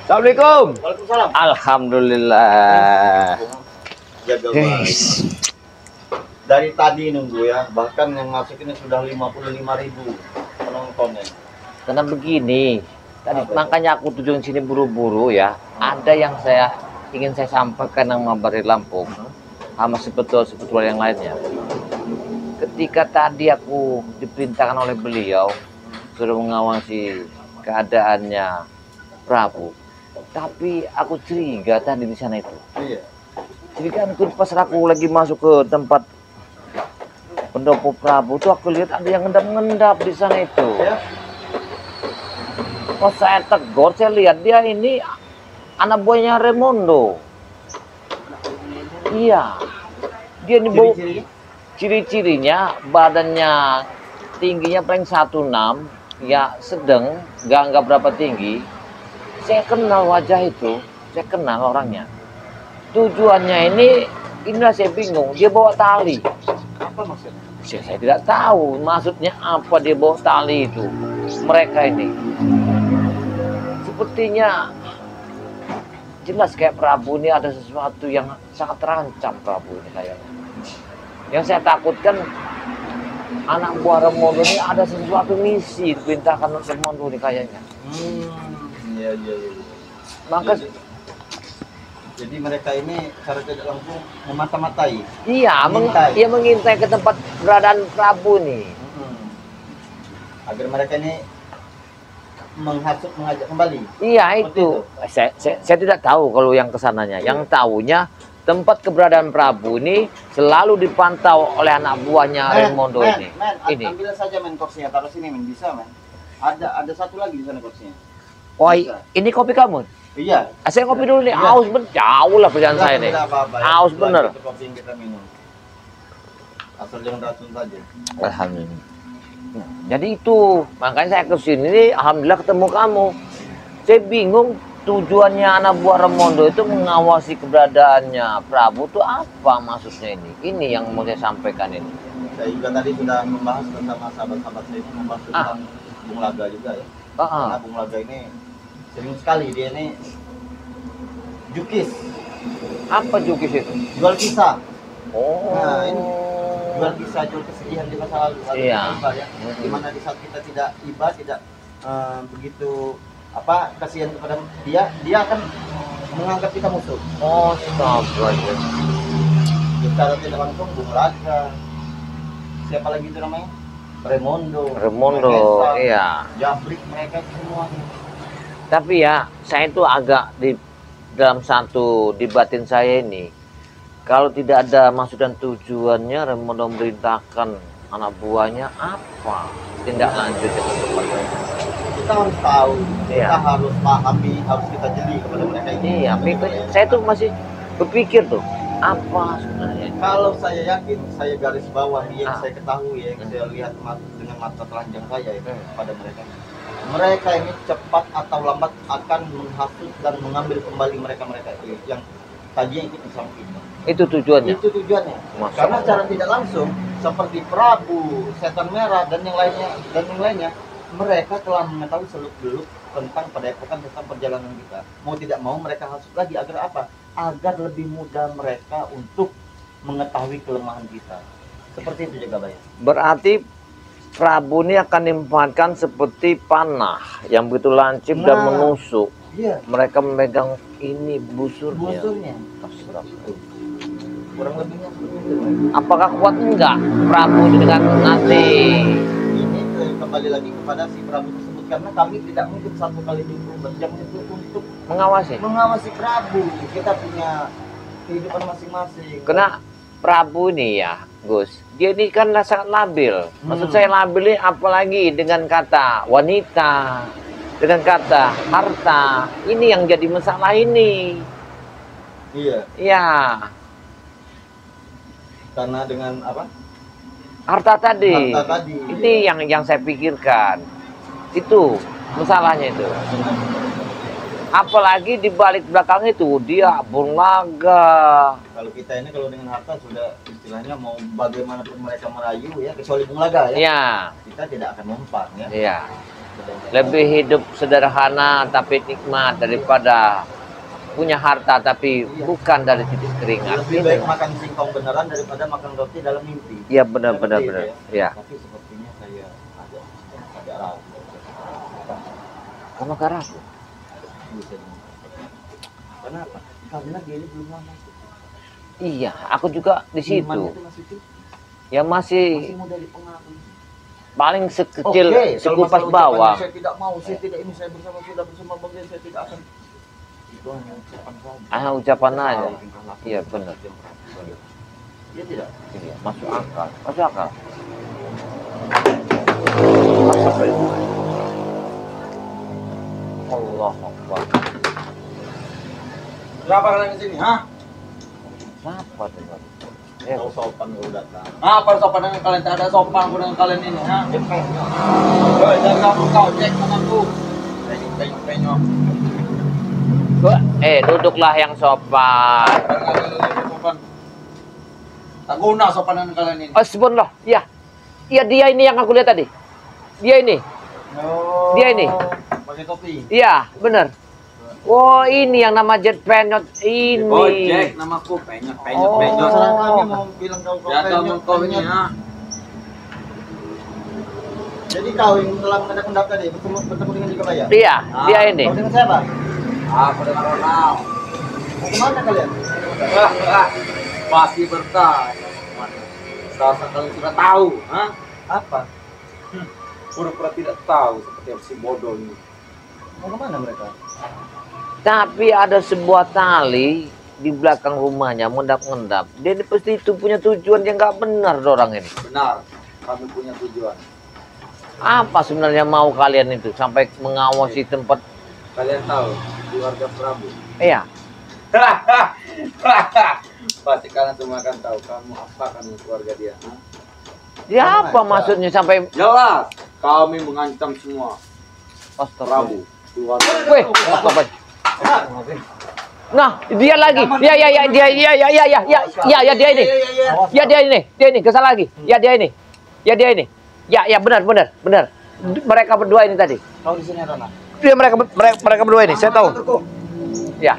Assalamualaikum. Waalaikumsalam. Alhamdulillah. Jaga Guys. Dari tadi nunggu ya, bahkan yang masuk ini sudah 55.000 penontonnya. Karena begini, tadi Apa makanya aku tujuan sini buru-buru ya. Ada yang ingin saya sampaikan sama Bari Lampung, sama sebetulnya yang lainnya. Ketika tadi aku diperintahkan oleh beliau sudah mengawasi keadaannya Prabu, tapi aku curiga tadi di sana itu. Iya. Jadi kan pas aku lagi masuk ke tempat pendopo Prabu tuh aku lihat ada yang ngendap-ngendap di sana itu. Ya. Pas saya tegur, saya lihat dia ini anak buahnya Raimondo. Iya, dia ini bau. Ciri-cirinya badannya tingginya paling 1,6, ya sedang, nggak berapa tinggi. Saya kenal wajah itu, saya kenal orangnya. Tujuannya inilah saya bingung. Dia bawa tali. Apa maksudnya? Saya tidak tahu maksudnya apa dia bawa tali itu. Mereka ini sepertinya jelas kayak Prabu ini ada sesuatu yang sangat terancam Prabu ini kayaknya. Yang saya takutkan anak buah Raimondo ini ada sesuatu misi diperintahkan oleh Raimondo ini kayaknya. Iya. Maka jadi mereka ini secara tidak langsung memata-matai. iya, dia mengintai ke tempat keberadaan Prabu nih. Agar mereka ini menghasut, mengajak kembali. Iya itu. Saya tidak tahu kalau yang kesananya. Yang tahunya tempat keberadaan Prabu ini selalu dipantau oleh anak buahnya Raimondo ini. Ini. Ambil saja kursinya, taruh sini bisa Ada satu lagi di sana kursinya. Wah, ini kopi kamu? Iya. Saya kopi dulu nih. Iya. Aus bener, jauh lah perjalanan saya nih. Aus bener. Itu kopi yang kita minum. Asal jangan racun saja. Alhamdulillah. Jadi itu, makanya saya ke sini, alhamdulillah ketemu kamu. Saya bingung tujuannya anak buah Raimondo itu mengawasi keberadaannya Prabu itu apa maksudnya ini? Ini yang mau saya sampaikan ini. Saya juga tadi sudah membahas bersama sahabat-sahabat saya ini membahas tentang Bung Laga juga ya. Karena Bung Laga ini sering sekali dia ini jukis. Apa jukis itu? Jual kisah. Oh. Nah, ini jual kisah, jual kesedihan di masa lalu. Iya. Ya. Dimana di saat kita tidak iba, tidak begitu kasihan kepada dia akan menganggap kita musuh. Oh, stop aja. Secara tidak langsung Bung Laga. Siapa lagi itu namanya? Raimondo, iya. Jabrik, mereka semuanya. Tapi ya, saya itu agak dalam satu di batin saya ini, kalau tidak ada maksud dan tujuannya, Raimondo memerintahkan anak buahnya apa tindak lanjutnya ke depan. Kita harus tahu, Iya. kita harus pahami, harus kita jeli kepada mereka ini. Iya, saya tuh masih berpikir tuh, apa sebenarnya? Kalau saya yakin, saya garis bawah yang saya ketahui, yang saya lihat dengan mata telanjang saya itu pada mereka. Mereka ini cepat atau lambat akan menghasut dan mengambil kembali mereka itu yang tadinya ikut bersama kita. Itu tujuannya. Itu tujuannya. Karena cara tidak langsung seperti Prabu, Setan Merah dan yang lainnya, mereka telah mengetahui seluk-beluk tentang padepokan tentang perjalanan kita. Mau tidak mau mereka hasut lagi agar apa? Agar lebih mudah mereka untuk mengetahui kelemahan kita. Seperti itu juga Bayar. Berarti Prabu ini akan dimanfaatkan seperti panah yang begitu lancip dan menusuk. Iya. Mereka memegang ini busurnya. Kurang lebihnya seperti itu. Apakah kuat enggak Prabu dengan nanti? Ini kembali lagi kepada si Prabu tersebut karena kami tidak mungkin 1 kali 24 jam itu untuk mengawasi Prabu. Kita punya kehidupan masing-masing. Karena Prabu ini ya, Gus, dia ini kan sangat labil. Maksud saya labil ini apalagi dengan kata wanita, dengan kata harta. Ini yang jadi masalah ini. Iya. Iya. Karena dengan apa? Harta tadi. Harta tadi. Ini yang saya pikirkan. Itu masalahnya itu. Apalagi di balik belakang itu dia Bung Laga. Kalau kita ini kalau dengan harta sudah istilahnya mau bagaimanapun mereka merayu ya, kecuali Bung Laga ya. Iya. Kita tidak akan mempan ya. Iya. Lebih hidup sederhana tapi nikmat daripada punya harta tapi bukan dari titik keringat. Lebih baik makan singkong beneran daripada makan roti dalam mimpi. Iya benar. Ya. Tapi sepertinya saya agak ragu. Kamu gak ragu? Bisa dimakan. Kenapa? Karena dia ini belum lama. Iya, aku juga di situ. Imannya itu masih tipis. Ya masih mudah dipengaruhi. paling sekecil Oke, kalau sekupas masalah bawang. ucapannya, saya tidak mau, saya tidak ini, saya bersama bagian, saya tidak akan. Itu hanya ucapan saja. Ucapan aja. Iya benar. Dia tidak. Iya, masuk akal. Allah Akbar. Berapa kalian di sini, hah? Siapa tuh? Tahu sopan kalau datang. Apa sopan dengan kalian? Tak ada sopan dengan kalian ini, ha? Jangan kamu kau cek tanganku. Penyok. Duduklah yang sopan. Tak guna sopan dengan kalian ini. Subhanallah. Ya. Iya dia ini yang aku lihat tadi. Dia ini. Dia ini. Pakai topi. Iya, benar. Oh, ini yang nama Jet Penyot ini. Oh, Jack, namaku Penyot. Terserah kami mau bilang kau Ya kamu kau ini, ha? Jadi kau yang telah mendadak pendapat tadi bertemu dengan Jikabaya? Dia ini. Kau dengan siapa? Aku dengan Ronald. Mau kemana kalian? Pasti bertanya. Rasa kalian sudah tahu, ha? Apa? Pura-pura tidak tahu seperti si bodoh ini. Mau kemana mereka? Tapi ada sebuah tali di belakang rumahnya mengendap-endap. Dia ini pasti itu punya tujuan yang nggak benar orang ini. Benar, kami punya tujuan. Apa sebenarnya mau kalian itu sampai mengawasi tempat? Kalian tahu keluarga Prabu? Iya. Pasti kalian semua akan tahu kamu apa kan keluarga dia. Ha? Ya apa maksudnya sampai Jelas, kami mengancam semua Prabu. Keluarga. Weh, apa? Nah, dia lagi. Ya dia ini. Ya dia ini kesal lagi. Ya dia ini. Ya benar. Mereka berdua ini tadi. Kau di sini Rana? Dia mereka berdua ini, saya tahu. Ya.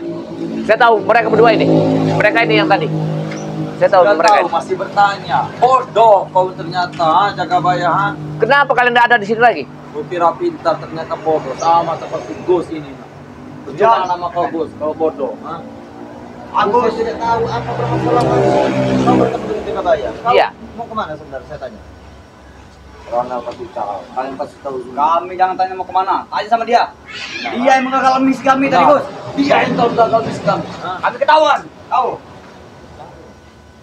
Saya tahu mereka berdua ini. Mereka ini yang tadi. Saya tahu Sudah mereka tahu, ini. masih bertanya. Bodoh kau ternyata, ha? Jagabaya, ha? Kenapa kalian tidak ada di sini lagi? Kau kira pintar ternyata bodoh, sama seperti Gus ini. Percuma nama kau Gus, kau bodoh, ha? Aku tidak tahu apa permasalahan kau bertemu dengan Jikabaya. Kau Iya. mau kemana sebenarnya? Saya tanya. Ronald pasti tahu, kalian pasti tahu. Kami jangan tanya mau kemana, tanya sama dia. Dia yang mengagalkan misi kami tadi, Gus. Dia yang tahu gagal misi kami. Kami ketahuan. Tahu.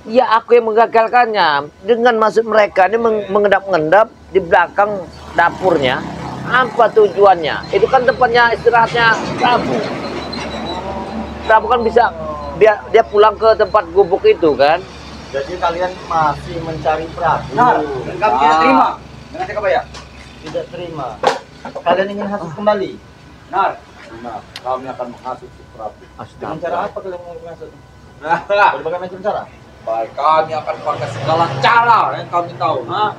Ya aku yang menggagalkannya dengan maksud mereka ini mengendap-endap di belakang dapurnya. Apa tujuannya? Itu kan tempatnya istirahatnya Prabu. Prabu kan bisa dia pulang ke tempat gubuk itu kan? Jadi kalian masih mencari Prabu? Benar. Dan kami tidak terima dengan Jagabaya. Tidak terima. Kalian ingin hasut kembali? Benar. Nah, kami akan menghasut si Prabu. Dengan cara apa kalian mau menghasut? Nah, Berbagai macam cara? baik, kami akan pakai segala cara yang kami tahu, ha?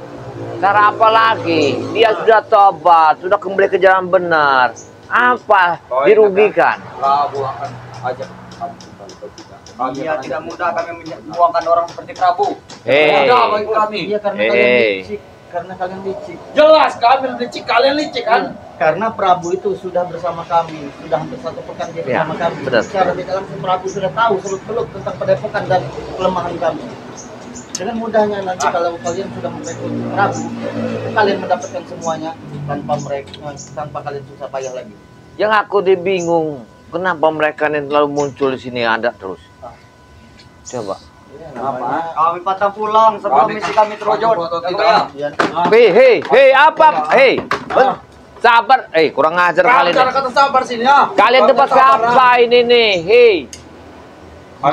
Cara apa lagi? Dia sudah tobat, sudah kembali ke jalan benar. Apa dirugikan? Prabu akan ajak kami kembali ke kita. Iya, tidak mudah kami membuangkan orang seperti Prabu. Mudah bagi kami. Iya karena kalian licik. Karena kalian licik. Jelas kami licik, kalian licik kan? Karena Prabu itu sudah bersama kami, sudah hampir 1 pekan dia Ya, bersama kami. benar. Secara tidak langsung Prabu sudah tahu seluk-beluk tentang padepokan dan kelemahan kami. Dengan mudahnya nanti kalau kalian sudah merekrut Prabu, kalian mendapatkan semuanya tanpa kalian susah payah lagi. Yang aku bingung, kenapa mereka ini selalu muncul di sini ada terus? Coba. Ya, Apa? Kami patah pulang sebelum misi kami terwujud. Jagabaya. Ya, Hei, apa? Hei, sabar. Kurang ajar kalian. Cara kata sabar sini, ya. Kalian tempat siapa ini nih? Hei,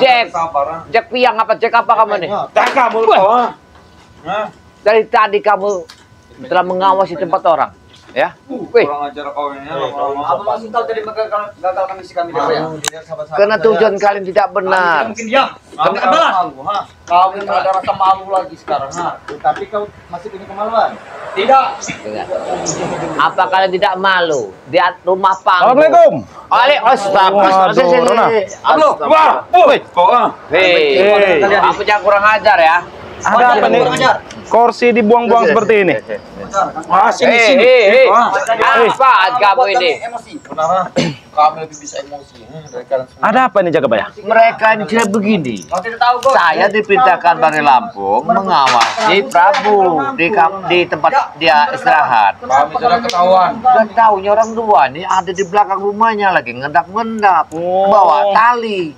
Jack. Sabar, ha? Jack Piang apa Jack apa kamu nih? Dah kamu kau, ha? Hah? Dari tadi kamu telah mengawasi tempat orang, ya? Wih, Kurang ajar kau ini, ya. Apa maksud kau tadi mengagalkan misi kami, Jagabaya? karena tujuan kalian tidak benar. Mungkin diam. Kami akan balas. Kami tak ada rasa malu lagi sekarang, ha? Tapi kau masih punya kemaluan. Tidak. Apa kalian tidak malu di rumah panggung? Assalamualaikum. Astagfirullah. Halo. Wah, kok Hei, kamu jangan kurang ajar ya. ada apa nih? Kursi dibuang-buang seperti ini. Hei, apa kamu ini? Emosi. Benar. Kami lebih bisa emosi dari kalian semua. Ada apa nih Jagabaya? Mereka ini tidak begini. Kau tidak tahu, Bos. Saya diperintahkan dari Lampung mengawasi Prabu di tempat dia istirahat. Kami sudah ketahuan. Dan tahunya orang tua ini ada di belakang rumahnya lagi ngendap-ngendap, bawa tali.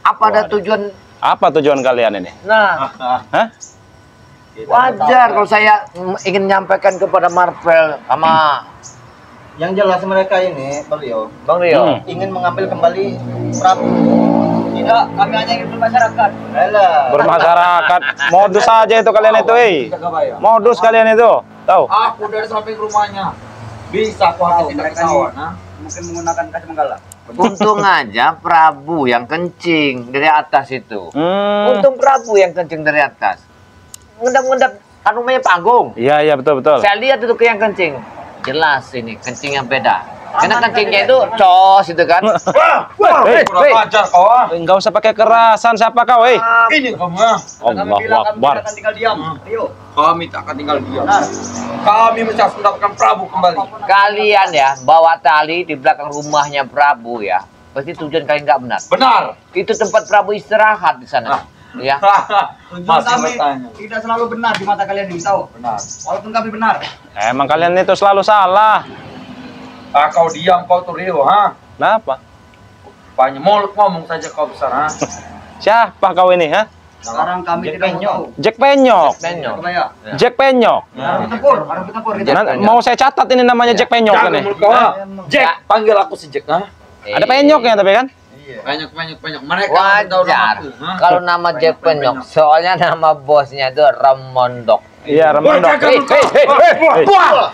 Apa ada tujuan? Apa tujuan kalian ini? Nah, Hah? wajar kalau saya ingin menyampaikan kepada Marvel sama Yang jelas mereka ini, Beliau, Bang Rio. ingin mengambil kembali Prabu. Tidak, kami hanya ingin bermasyarakat. Alah. Bermasyarakat. Modus saja itu kalian itu, Modus kalian itu. Tahu? Aku dari samping rumahnya. Bisa aku hati tidak Mereka ketahuan. ini mungkin menggunakan kaca menggala. Untung aja Prabu yang kencing dari atas itu. Hmm. Untung Prabu yang kencing dari atas. Ngendap-ngendap kan rumahnya panggung. Iya, iya betul. Saya lihat itu yang kencing. Jelas ini kencingnya beda. Karena kencingnya itu cos itu kan. Hei, Kurang ajar kau. enggak usah pakai kerasan. Siapa kau, Ini kamu. Allahu bilang kami Akbar. tidak akan tinggal diam. Rio. Kami tak akan tinggal diam. Kami mesti harus mendapatkan Prabu kembali. Kalian ya bawa tali di belakang rumahnya Prabu ya. Pasti tujuan kalian nggak benar. Benar. Itu tempat Prabu istirahat di sana. Ya. Tujuan Masih kami bertanya. tidak selalu benar di mata kalian ini tahu. Benar. Walaupun kami benar. Emang kalian itu selalu salah. Kau diam kau tuh Rio, ha? Kenapa? Banyak mulut ngomong saja kau besar, ha? Siapa kau ini, ha? Sekarang kami Jack tidak mau Penyok. tahu. Jack Penyok. Penyok. Kebaya. Jack Penyok. Harus bertempur. Kita. Jack Penyok. Mau saya catat ini namanya Jack Penyok Jangan kan mulut kau, ha? Jack, panggil aku si Jack, ha? Ada penyoknya tapi kan? Banyak. Mereka tahu Wajar. namaku, ha? Kalau nama Jack Penyok, soalnya nama bosnya itu Remondok. Iya, Remondok. Hei.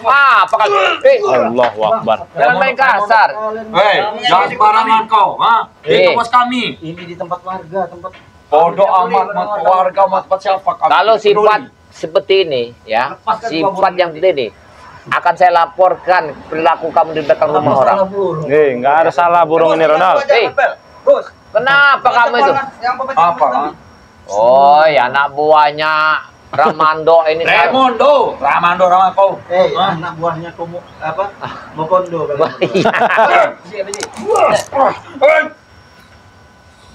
Apa kali? Hei. Allahu Akbar. Jangan main kasar. Hei, jangan sembarangan kau, ha? Itu bos kami. Ini di tempat warga, tempat Bodoh amat, mat keluarga, mat siapa kami. Kalau tidak peduli. sifat seperti ini, ya, sifat yang seperti ini, akan saya laporkan perilaku kamu di belakang rumah orang. Nggak ada salah burung ini Ronald. Hei, Bos. kenapa kamu itu? Yang bapak Apa, ha? Oh, ya anak buahnya Ramando ini. Ramondo kau. anak buahnya kamu apa? Mokondo.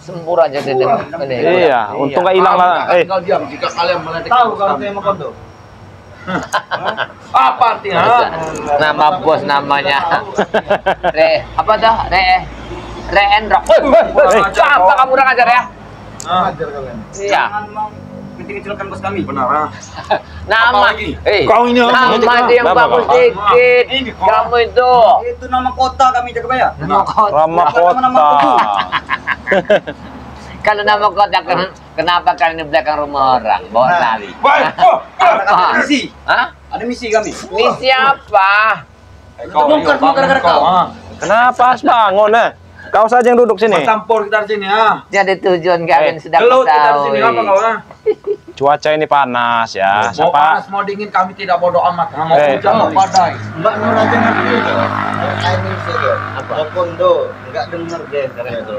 Sembur aja dia dengar. Ini. Iya, untung nggak hilang lah. Tinggal diam jika kalian meledek. Tahu kalau saya Mokondo? Apa artinya? Ha? Nama bos namanya apa dah? Endro. Apa kamu udah ngajar ya? Ajar kalian. Iya. Jangan mau kecil-kecilkan bos kami. Benar, ha? Nama. Apalagi? Kau ini nama itu yang Kenapa, bagus Pak? dikit. Ini kok. Kamu itu. Itu nama kota kami Jagabaya. Rama Kota. Kalau nama kota kenapa kalian di belakang rumah orang bawa tali? Apa? Misi. Hah? Ada misi kami. Misi apa? Kau Bongkar semua gara-gara kau. ha? Kenapa harus bangun, Kau saja yang duduk sini. Bercampur kita di sini, ha? Jadi tujuan kalian sudah Gelut kita di sini apa kau, ketahui. ha? Cuaca ini panas ya. Mau Siapa? panas, mau dingin, kami tidak bodoh amat. Ha? Mau Eh. hujan, mau badai. Mbak Nur aja ngerti itu. Ini sih Apa? Mokondo, enggak denger deh katanya itu.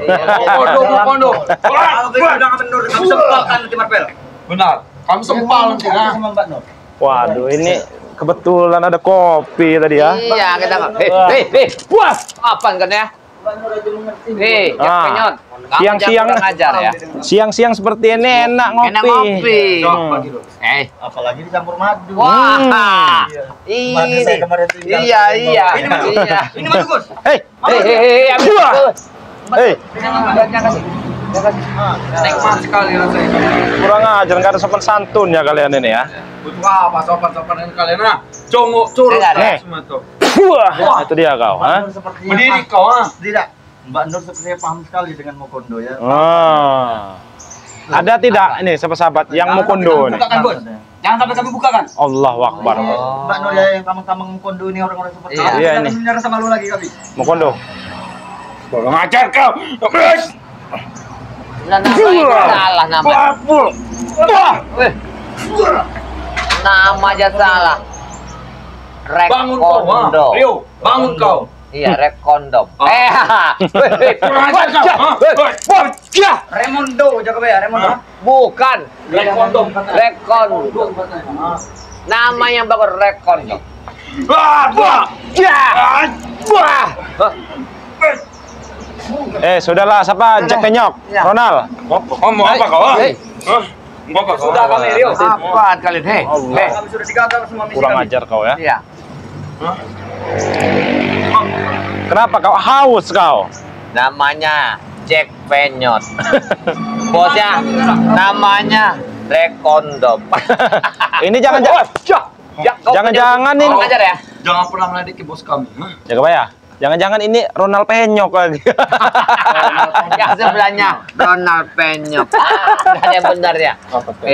Mokondo. Kalau kita udah kendor kami sempalkan nanti Marvel. Benar. Kami sempal nanti, ha? Sama Mbak Nur. Waduh, ini kebetulan ada kopi tadi ya. Iya, kita hei. Wah, apa kan ya? Mbak Nur aja mengerti. Hei, Ah. Jack Penyot. Kamu Siang-siang jangan kurang ajar ya. Siang-siang seperti ini enak ngopi. Enak ngopi. Hmm. Apalagi dicampur madu. Wah. Madu saya kemarin tinggal. Iya. Ini madu Gus. Hei, Hei, hei, Nikmat sekali rasanya. kurang ajar, nggak ada sopan santun ya kalian ini ya. Butuh apa sopan-sopan ini kalian, ha? Congok, curut, Dengar, ya? semua tuh. Wah, itu dia kau, Mbak ha? Nur sepertinya Berdiri paham. kau, ha? Tidak. Mbak Nur sepertinya paham sekali dengan Mokondo ya. Ada tidak ini sahabat-sahabat yang mau kondo nih? Bukakan Bos. Jangan sampai kami bukakan. Allahu Akbar. Mbak Nur ya yang kamu Mokondo ini orang-orang seperti Iya. itu. Iya, Jangan ini. menyerah sama lu lagi kami. Mau kondo. Kurang ajar kau. Salah nama. Nama aja salah. Bangun kau, Rekondo. Rio. Bangun kau. Iya, rekondom. Kurang ajar kau. Remondo, jaga bayar Remondo. Bukan. Rekondom. Rekondom. Namanya bagus rekondom. Sudahlah, siapa? Jack Penyok, Ronald. Mau apa kau? Mau apa kau? Sudah kami, Rio. Apa kalian? Hei. Kami sudah digagal semua misi Kurang kami. ajar kau ya. Iya. Kenapa kau haus kau? Namanya Jack Penyot. Bosnya namanya Rekondom. Ini jangan-jangan ini. Kurang ajar ya. Jangan pernah meledeki bos kami. Jaga bayar. Jangan-jangan ini Ronald Penyok lagi. Yang sebelahnya Ronald Penyok. Ada yang benar ya.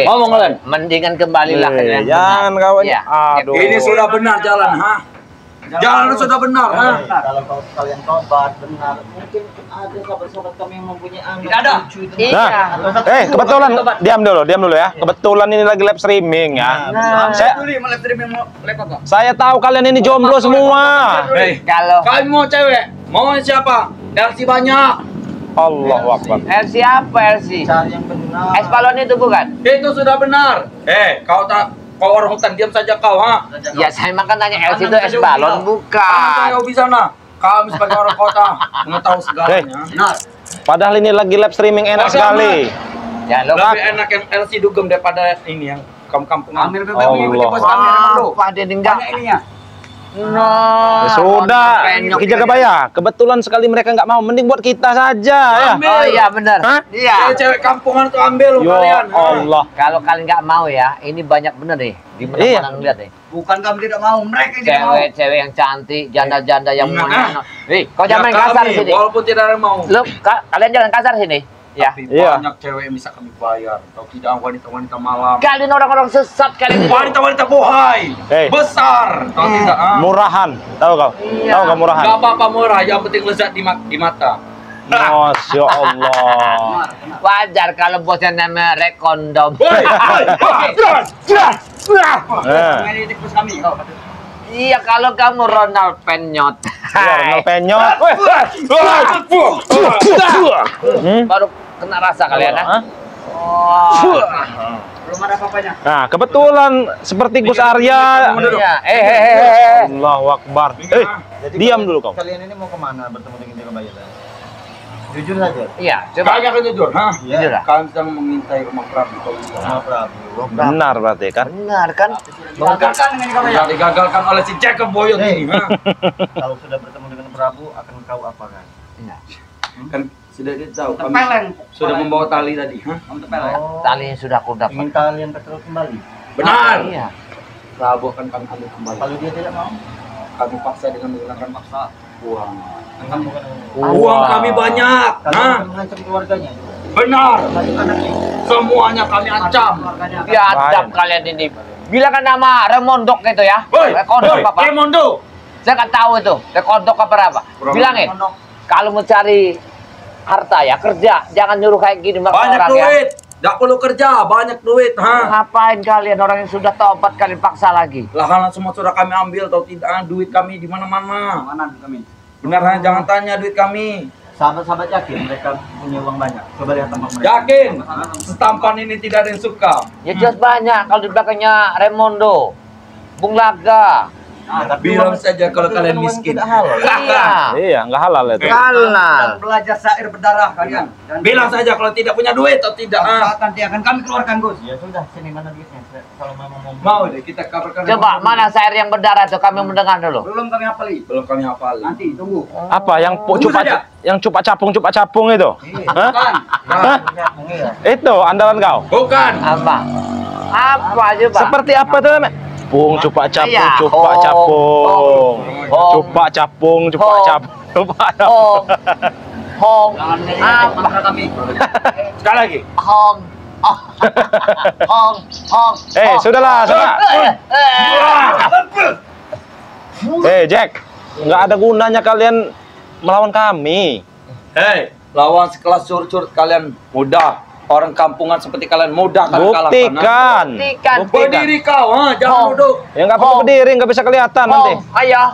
Ngomong kalian. Mendingan kembalilah ke jalan Jangan benar. kawan. Iya. Aduh. Ini sudah benar jalan, Jalan sudah benar, Kalau kalian tobat benar, mungkin ada sahabat-sahabat kami yang mempunyai anak. Tidak ada. cucu itu. Iya. Kebetulan diam dulu ya. Kebetulan ini lagi live streaming ya. Saya tahu kalian ini jomblo semua. Hei, Kalau kami mau cewek. Mau siapa? LC banyak. Allahu Akbar. LC apa LC? Cari yang benar. Es balon itu bukan? Itu sudah benar. Kau orang hutan, diam saja kau, Ya saya makan tanya LC itu es balon bukan. Kau di sana. Kami sebagai orang kota mengetahui segalanya. Benar. Padahal ini lagi live streaming enak sekali. Ya lo Lebih enak yang LC dugem daripada ini yang kampung-kampungan. Ambil BBM mengikuti Allah. bos kami Remondo. Apa ada enggak? Banyak ininya. No. Sudah, Penyok kita ini. jaga bayar. Kebetulan sekali mereka nggak mau, mending buat kita saja ya. Oh iya benar. Hah? Iya. Cewek kampungan tuh ambil Ya kalian. Allah. Kalau kalian nggak mau ya, ini banyak bener nih. Di Iya. mana ngeliat nih. Bukan kami tidak mau, mereka yang tidak mau. Cewek-cewek yang cantik, janda-janda yang Nah. mana. Hei, kau Ya, jangan main kasar kami, sini. walaupun tidak ada yang mau. Lu kalian jangan kasar sini. Ya. Tapi Iya. banyak cewek yang bisa kami bayar. Atau tidak wanita-wanita malam. Kalian orang-orang sesat kalian. Wanita-wanita bohai. Hei. Besar. Atau tidak. Murahan, tahu kau? Iya. Tahu kau murahan? Gak apa-apa murah, yang penting lezat di mata. Masya Allah. Wajar kalau bosnya namanya Rekondom. Mengikuti bos kami. Kau. Iya kalau kamu Ronald Penyot. Iya, Ronald Penyok. Baru kena rasa kalian ya. Hah? Belum ada apa-apanya. Nah, kebetulan seperti Gus Arya. Iya. Allahu Akbar. Diam dulu kau. Kalian ini mau kemana bertemu dengan Jaga Bayar? Jujur saja. Iya, coba. Kalian akan jujur, Jujur lah. Kalian sedang mengintai rumah Prabu. Sama Prabu. Benar berarti kan? Benar kan? Digagalkan dengan Jaga Bayar. Sudah digagalkan oleh si Jacob Boyot ini. Kalau sudah bertemu dengan Prabu akan kau apakan? Iya. Kan sudah dia tahu. Kami Tempeleng. sudah membawa tali tadi. Kamu tempeleng. Talinya sudah aku dapat. Ingin kalian terus kembali. Benar. Iya. Prabu akan kami ambil kembali. Kalau dia tidak mau, Kami paksa dengan menggunakan paksa uang. kamu bukan. Uang kami banyak. Kalian akan mengancam keluarganya. Benar. Lanjut anaknya. Semuanya kami ancam. Keluarganya. Biadab kalian ini. Bilangkan nama Remondok itu ya. Woi, Rekondok apa? Raimondo. Saya nggak tahu itu. Rekondok apa apa? Bilangin. Kalau mau cari harta ya kerja. Jangan nyuruh kayak gini sama Banyak orang ya. duit. Tidak perlu kerja, banyak duit, Ngapain kalian orang yang sudah tobat kalian paksa lagi? Lahan semua sudah kami ambil atau tidak, duit kami di mana-mana. Mana kami? Benar, jangan tanya duit kami. Sahabat-sahabat yakin mereka punya uang banyak. Coba lihat tampang mereka. Yakin, setampan ini tidak ada yang suka. Ya jelas banyak. Kalau di belakangnya Remondo, Bung Laga. Bilang saja kalau kalian Uang miskin. tidak halal. Iya. Iya, nggak halal itu. Halal. Belajar syair berdarah kalian. Dan Bilang saja kalau tidak punya duit atau tidak. nanti akan kami keluarkan Gus. Ya sudah, sini mana duitnya? Kalau memang mau. Mau deh kita kabarkan. Coba mana syair yang berdarah tuh kami mendengar dulu. Belum kami hafali. Belum kami hafal. Nanti tunggu. Apa yang Tunggu saja. cupak capung itu? Hah? Bukan. Iya. Itu andalan kau. Bukan. Apa? Apa coba? Seperti apa tuh namanya? Pung cupak capung, Iya. cupak capung. Hong. Cupak capung, cupak Hong. capung. Cupak Hong. capung. Hong. Jangan Apa? mantra kami. Sekali lagi. Hong. Hong. Hong. Sudahlah, sudah. Jack, nggak ada gunanya kalian melawan kami. Hei, lawan sekelas curcur kalian mudah. Orang kampungan seperti kalian mudah kalian kalahkan. Buktikan. Buktikan. Berdiri kau, jangan duduk. Ya nggak perlu berdiri, nggak bisa kelihatan nanti. Hong, ayah.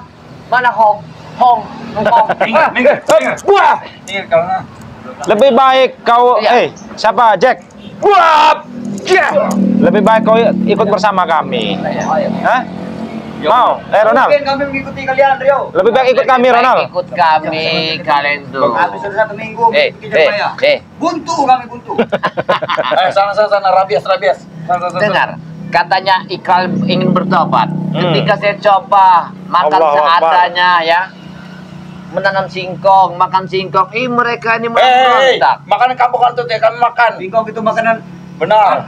Mana Hong? Hong. Hong. Minggir. Wah, Minggir kau nah. lebih baik kau, Iya. siapa Jack? Wah, lebih baik kau ikut bersama kami. Hah? Mau? Ronald? Mungkin kami mengikuti kalian, Rio. Lebih baik ikut kami, Ronald. Ikut kami, kalian tuh. Kami sudah 1 minggu mengikuti Jeremiah. Buntu kami buntu. Sana, rabies. Sana. Dengar, katanya Ikal ingin bertobat. Ketika saya coba makan Allahu Akbar. seadanya ya, menanam singkong, makan singkong, mereka ini Hei, memberontak. makanan kampungan tuh ya kami makan. Singkong itu makanan Benar.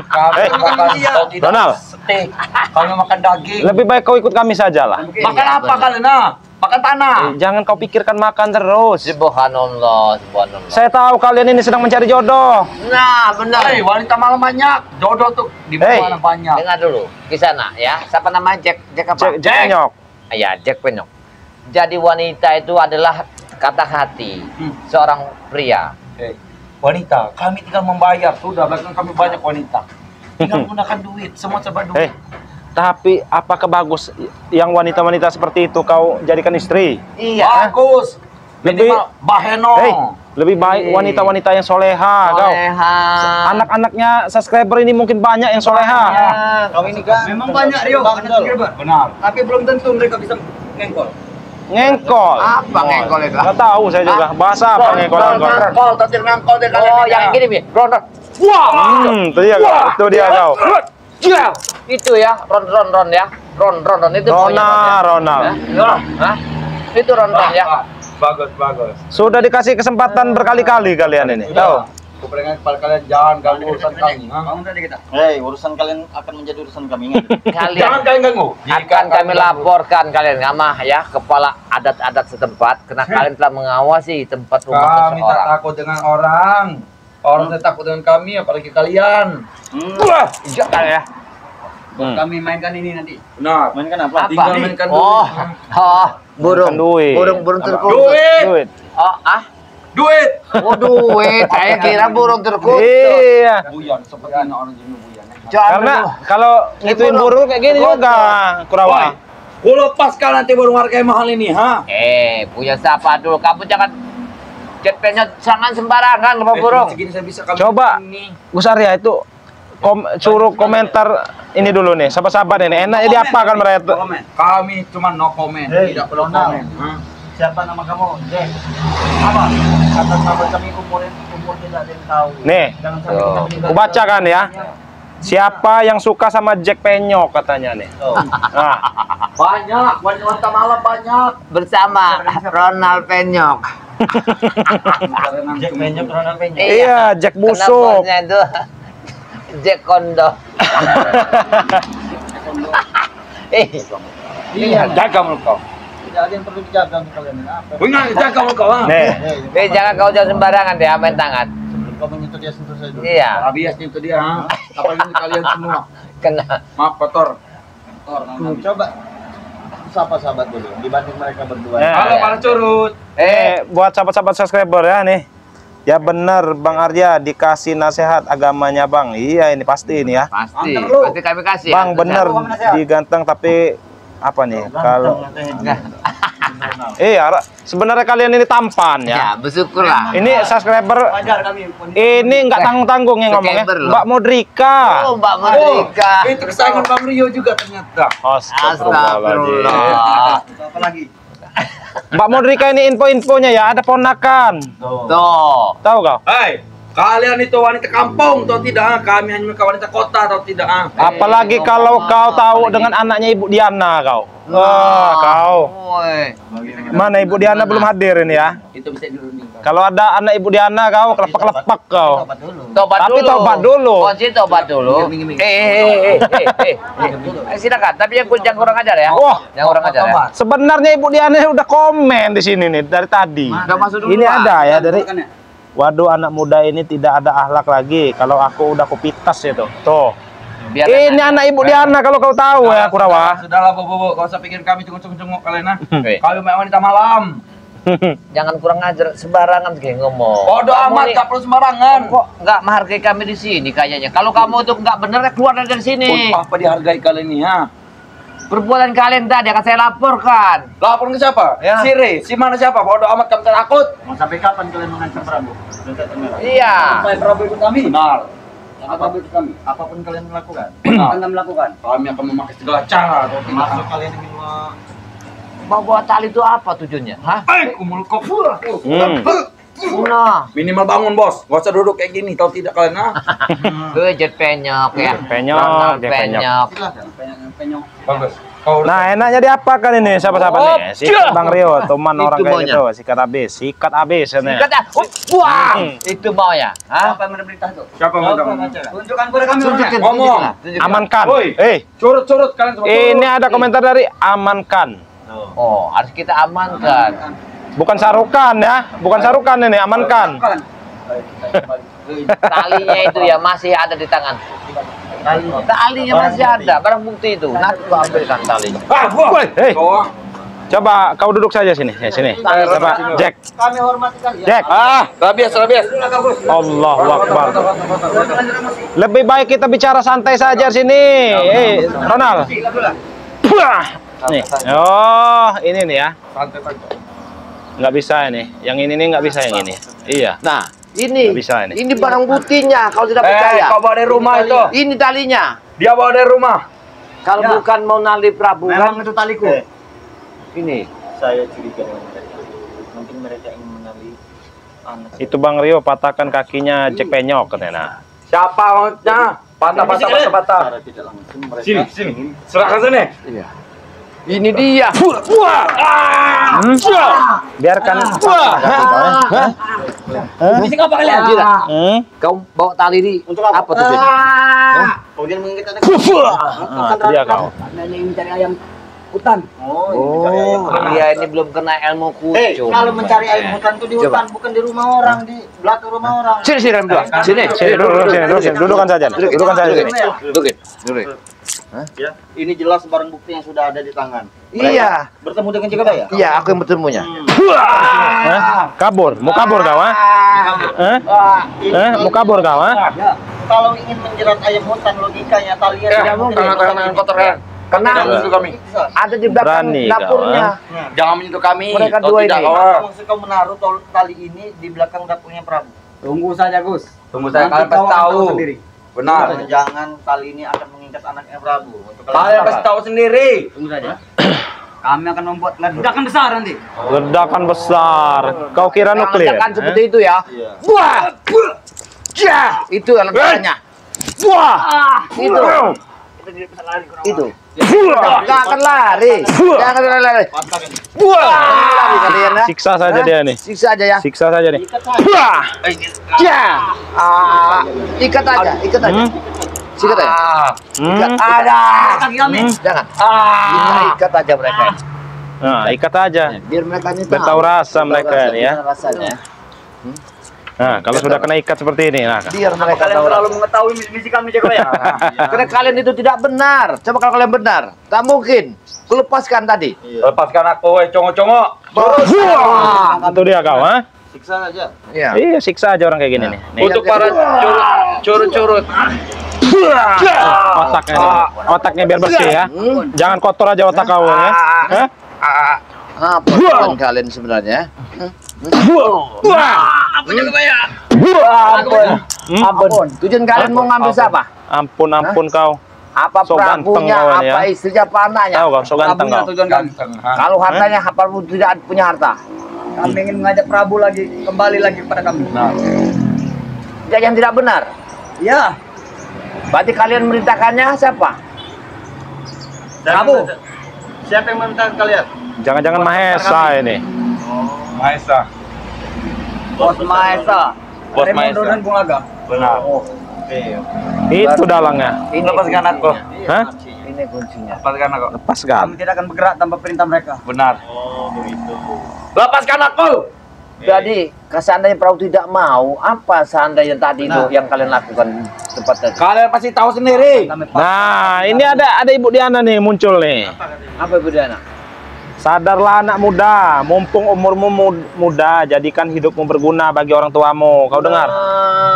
Kami makan roti Ronald. steak. Kami makan daging. Lebih baik kau ikut kami sajalah. Makan apa kalian? Makan tanah. Jangan kau pikirkan makan terus. Subhanallah, subhanallah. Saya tahu kalian ini sedang mencari jodoh. Nah, benar. Hei, wanita malam banyak. Jodoh tuh di mana banyak. Dengar dulu, di sana ya. Siapa namanya Jack apa? Jack Penyok. Ya, Jack Penyok. Jadi wanita itu adalah kata hati seorang pria. Hei, wanita, kami tinggal membayar. Sudah, belakang kami banyak wanita. Tinggal gunakan duit, semua serba duit. Tapi apakah bagus yang wanita-wanita seperti itu kau jadikan istri? Iya. Bagus. Lebih- Minimal baheno. Lebih baik wanita-wanita yang soleha kau. Soleha. Anak-anaknya subscriber ini mungkin banyak yang soleha. Kau ini kan Memang banyak, Rio. Anak subscriber. Benar. Tapi belum tentu mereka bisa ngengkol. Ngengkol. Apa ngengkol itu? Nggak tahu saya juga. Bahasa apa ngengkol-ngengkol? Ngangkol, tadi ngangkol deh kalian. Oh, yang gini, Mi. Ron. Itu dia kau. Itu dia kau. Itu ya, Ron ya. Ron itu Ronald. Hah? Itu Ron ya. Bagus. Sudah dikasih kesempatan berkali-kali kalian ini. Tahu? Aku peringatkan kepada kalian jangan ganggu urusan kami. Bangun tadi kita. Hei, urusan kalian akan menjadi urusan kami. Ingat. Jangan kalian ganggu. Akan kami laporkan kalian ngamah ya kepala adat-adat setempat karena kalian telah mengawasi tempat rumah Kami tak seseorang. takut dengan orang. Orang tidak takut dengan kami, apalagi kalian. Jangan ya. Kami mainkan ini nanti. Benar. Mainkan apa? Tinggal mainkan Oh, duit. burung terkutub. Duit. Oh, Duit. Oh, duit. Saya kira burung terkutub. Iya. Buyan, seperti ini orang jenuh buyan. Karena kalau ngituin burung kayak gini juga, Kurawa. Ku lepaskan nanti burung harga yang mahal ini, ha? Punya siapa dulu? Kamu jangan jetpennya jangan sembarangan sama burung. Segini saya bisa kami Coba. ini. Gus Arya itu suruh komentar ini dulu nih, sahabat-sahabat ini. Enaknya diapakan mereka? Komen. Kami cuma no comment, Hei, tidak perlu Ronald. komen. Ha? Siapa nama kamu? Jack. Apa? Kata sahabat kami umur tidak ada yang tahu. Nih, Jangan sampai kita meninggal. aku bacakan ya. Siapa yang suka sama Jack Penyok katanya nih. Oh. Nah, Banyak, wanita malam banyak. Bersama Ronald Penyok. Jack Penyok, Ronald Penyok. iya, Jack busuk. Kenapanya itu Jack Kondo. Iya, jaga mulut kau. Tidak ada yang perlu dijaga untuk kalian. Apa? Ingat, jaga mulut kau, ha? Nih, Jangan kau jangan sembarangan deh main tangan. Sebelum kau menyentuh dia, sentuh saya dulu. Iya. Rabies itu dia, ha? Apalagi kalian semua. Kena. Maaf, kotor. Coba sapa sahabat dulu dibanding mereka berdua. Halo, Pak Curut. buat sahabat-sahabat subscriber ya nih. Ya benar, Bang Arya dikasih nasihat agamanya, Bang. Iya, ini pasti ini ya. Pasti. Antar lu. Pasti kami kasih. Bang, ya. bener diganteng tapi apa nih? Kalau sebenarnya kalian ini tampan Ya, ya. bersyukurlah. Ini subscriber Wajar kami. ini nggak tanggung-tanggung yang ngomongnya. Subscriber loh. Mbak Modrika. Oh, Mbak Merdeka. Itu kesayangan Bang Rio juga ternyata. Astagfirullahaladzim. Astagfirullah. Apa lagi? Mbak Modrika ini info-infonya ya, ada ponakan. Tuh. Tahu kau? Hei, kalian itu wanita kampung atau tidak? Ha? Kami hanya wanita kota atau tidak? Ha? Apalagi kalau kau tahu dengan anaknya Ibu Diana kau. Wah, kau. Woi. Mana Ibu Diana belum hadir ini ya? Itu bisa dirunding. Kalau ada anak Ibu Diana kau kelepak-kelepak kau. Tobat dulu. Tobat Tapi dulu. tobat dulu. Kunci tobat dulu. Silakan. Tapi yang kurang ajar ya. Wah. Yang kurang ajar ya. Sebenarnya Ibu Diana udah komen di sini nih dari tadi. Udah masuk dulu. Ini ada ya dari. Bukannya? Waduh, anak muda ini tidak ada akhlak lagi. Kalau aku udah kupitas itu. Tuh. Biar Ini anak Ibu Diana kalau kau tahu ya, Kurawa. Sudahlah, Bobo. Kau usah pikir kami cenguk-cenguk kalian, ha? Oke. Kami main wanita malam. Jangan kurang ajar, sembarangan kayak ngomong. Bodoh Kamu amat, nih, gak perlu sembarangan. kok nggak menghargai kami di sini kayaknya. Kalau kamu itu nggak benar, ya keluar dari sini. Apa dihargai kalian ini, ha? Perbuatan kalian tadi akan saya laporkan. Lapor ke siapa? Ya. Si Re, si mana siapa? Bodoh amat, kamu takut. Mau sampai kapan kalian mengancam Prabu dan Setan Merah? Iya. Sampai Prabu ikut kami. Benar. Sampai Prabu ikut kami. Apapun kalian melakukan, Akan kami lakukan. Kami akan memakai segala cara. masuk kalian ingin Mau bawa tali itu apa tujuannya? Hah? Kumul kofur. Nah, Minimal bangun, bos. Gak usah duduk kayak gini. Tahu tidak kalian, ha? jet penyok ya. Penyok, Ronald dia penyok. penyok. silakan. Penyok. Bagus. Kau Nah, enaknya diapakan ini siapa-siapa nih? Sikat Bang Rio, teman Itu orang kayak maunya. gitu, sikat habis ini. Kata, wah, itu mau ya? Hah? Apa yang memerintah itu? siapa yang Apa ngomong? acara? Tunjukkan kepada kami Tunjukin, orangnya. Ngomong. tunjukin. Amankan. Woi. Curut-curut kalian semua. Ini ada komentar dari amankan. Oh, harus kita amankan. Bukan sarukan ya, bukan sarukan ini, amankan. Talinya itu ya masih ada di tangan. Talinya masih ada, barang bukti itu. Nanti gua ambilkan talinya. Woi, hei, Kau coba kau duduk saja sini, sini. Coba, Jack, Kami hormati kalian. Jack. rabies. Allahu Akbar. Lebih baik kita bicara santai saja sini. Ronald. Nih. Oh, ini nih ya. Nggak bisa ini. Yang ini nih nggak bisa yang ini. Iya. Nah, ini Nggak bisa ini. barang buktinya kalau tidak percaya. kau bawa dari rumah itu. Ini talinya. Dia bawa dari rumah. Kalau bukan mau nali Prabu Memang kan itu taliku. ini. Saya curiga dengan mereka. Mungkin mereka ingin menali anak. Itu Bang Rio patahkan kakinya Jack Penyok katanya. Siapa maksudnya? Patah. Secara tidak langsung mereka Sini. Serahkan sini. Iya. Ini dia. Biarkan. Bisik apa kalian? Kau bawa tali ini untuk apa tujuannya? kemudian mengingat anak. Itu dia kau. Anda ingin mencari ayam hutan. Oh, Dia ini belum kena ilmu Hei, kucing. kalau mencari ayam hutan itu di Coba. hutan, bukan di rumah orang, di belakang rumah orang. Sini kalian berdua. Sini. Sini, duduk, dudukan saja. Dudukan saja sini. Dudukin. Ya, ini jelas barang bukti yang sudah ada di tangan. Iya. Bertemu dengan Jagabaya? Iya, aku yang bertemunya. Hah? Kabur, mau kabur kau, ha? Mau kabur kau, ha? Ya, kalau ingin menjerat ayam hutan logikanya talinya tidak mungkin. Tangan kotor ya. Karena Jangan menyentuh kami. ada di belakang Berani dapurnya. Jangan menyentuh kami. Mereka Tahu dua tidak, ini. kawan? Maksud kau menaruh tali ini di belakang dapurnya Prabu? Tunggu saja, Gus. Tunggu saya, Nanti kalian pasti kau akan tahu. sendiri. Benar. Jangan tali ini akan mengikat anaknya Prabu. Untuk Kalian pasti tahu sendiri. Tunggu saja. Kami akan membuat ledakan besar nanti. Ledakan besar. Kau kira nuklir? Ledakan seperti itu ya. Iya. Wah. Ya, itu ledakannya. Wah. Itu. Itu. Enggak akan lari. Jangan lari. Lari kalian ya. Siksa saja dia nih. Siksa aja ya. Siksa saja nih. Ya. Ikat aja. Sikat aja. Ikat. Ada. Kaki kami. Jangan. Kita ikat aja mereka. Nah, ikat aja. Biar mereka ini Biar tahu rasa mereka ini ya. Gimana rasanya. Nah, kalau sudah kena ikat seperti ini, nah. Biar mereka Kalian tahu. selalu mengetahui misi kami, Jagabaya. Karena kalian itu tidak benar. Coba kalau kalian benar, tak mungkin. Kulepaskan tadi. Lepaskan aku, woi, congo-congo. Itu dia kau, ha? Siksa saja. Iya. Iya, siksa aja orang kayak gini nih. Nih. Untuk para curut-curut. Otaknya, otaknya biar bersih ya. Jangan kotor aja otak kau ya. Hah? Apa tujuan kalian sebenarnya? Ampun. Tujuan kalian mau ngambil siapa? Ampun, ampun kau. Apa So ganteng prabunya, kawan apa ya. istrinya, apa anaknya? Tahu kau, so ganteng kau. Tujuan kami. Kalau hartanya, Prabu tidak punya harta. Kami ingin mengajak Prabu lagi kembali lagi kepada kami. Yang tidak benar. Ya, Berarti kalian merintahkannya siapa? Prabu. Siapa yang meminta kalian? Jangan-jangan Mahesa ini. Maesa. Bos Maesa. Bos Raimundo Maesa. dan Bung Aga. Benar. Itu dalangnya. Ini Lepaskan aku. Hah? Ini kuncinya. Lepaskan aku. Lepaskan. Kami tidak akan bergerak tanpa perintah mereka. Benar. Oh, begitu. Lepaskan aku. Jadi, seandainya Prabu tidak mau, apa seandainya tadi itu yang kalian lakukan tempat tadi? Kalian pasti tahu sendiri. Kami Nah, ini ada Ibu Diana nih muncul nih. Apa Ibu Diana? Sadarlah anak muda, mumpung umurmu muda, jadikan hidupmu berguna bagi orang tuamu. Kau dengar?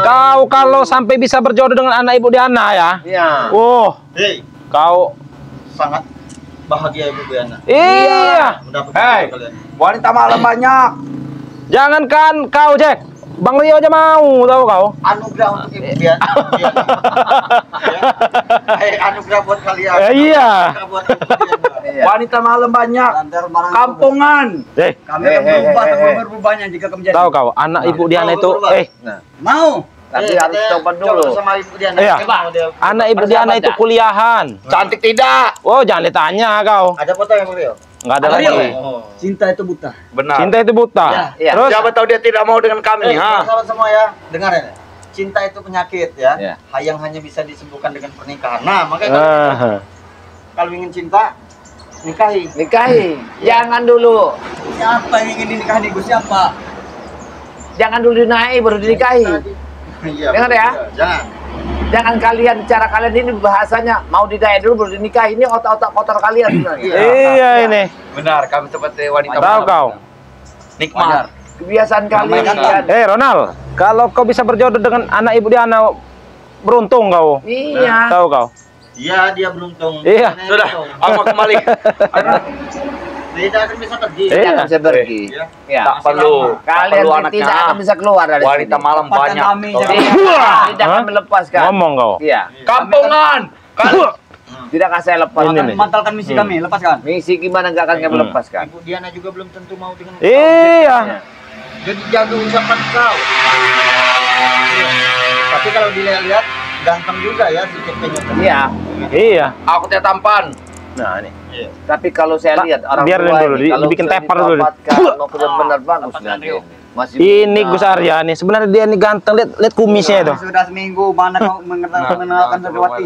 Kau kalau sampai bisa berjodoh dengan anak Ibu Diana ya. Iya. Hei, Kau sangat bahagia Ibu Diana. iya. Mendapatkan Hei, kalian. wanita malam banyak. Jangankan kau, Jack. Bang Rio aja mau, tahu kau? Anugerah untuk Ibu Diana. Ya. Hei, anugerah buat kalian. Iya. Anugerah buat Ibu Diana. Wanita malam banyak. Kampungan. Kami akan berubah banyak jika kamu jadi. Tahu kau, anak Ibu Diana itu, Mau. Tapi harus coba dulu. Sama Ibu Diana. Iya. Coba. anak Ibu Diana itu kuliahan. Cantik tidak? Oh, jangan ditanya kau. Ada foto yang Rio? Nggak ada Rio. lagi. Cinta itu buta. Benar. Cinta itu buta. Iya. Terus? Siapa tahu dia tidak mau dengan kami, ha? Sahabat semua ya, dengar ya. Cinta itu penyakit ya, Iya. yang hanya bisa disembuhkan dengan pernikahan. Nah, makanya kalau ingin cinta, nikahi. Nikahi. Jangan dulu. Siapa yang ingin dinikahi Gus? Siapa? Jangan dulu dinai baru dinikahi. Iya. Dengar ya. Jangan. Jangan kalian, cara kalian ini bahasanya mau dinai dulu baru dinikahi. Ini otak-otak kotor kalian sebenarnya. Iya ini. Benar, kami seperti wanita Tahu kau? Nikmat. Kebiasaan kalian. Ronald, kalau kau bisa berjodoh dengan anak Ibu Diana, beruntung kau. Iya. Tahu kau? Iya, dia beruntung. Iya. Dia Sudah, beruntung. aku kembali. Tidak akan bisa pergi. Iya. Jangan bisa pergi. Iya. Ya. Tak perlu. Tak Kalian perlu anaknya. tidak akan bisa keluar dari Wanita sini. malam Lepaskan banyak. kami, Tolong. jangan. Tidak akan Hah? melepaskan. Ngomong kau. Iya. Kampungan. Tidak akan saya lepas. Ini nih. Batalkan misi kami, lepaskan. Misi gimana nggak akan kami lepaskan? Ibu Diana juga belum tentu mau dengan Iya. Jadi jaga ucapan kau. Iya. Tapi kalau dilihat-lihat ganteng juga ya si Cepenya. Iya. Iya. Aku tidak tampan. Nah ini. Iya. Tapi kalau saya lihat orang biarin tua dulu, ini, kalau dibikin sudah tepar dulu. ditobatkan, mau benar-benar bagus nanti. Masih Ini muda. Gus Arya nih. Sebenarnya dia nih ganteng. Lihat kumisnya itu. Sudah seminggu, mana kau mengenalkan Santriwati?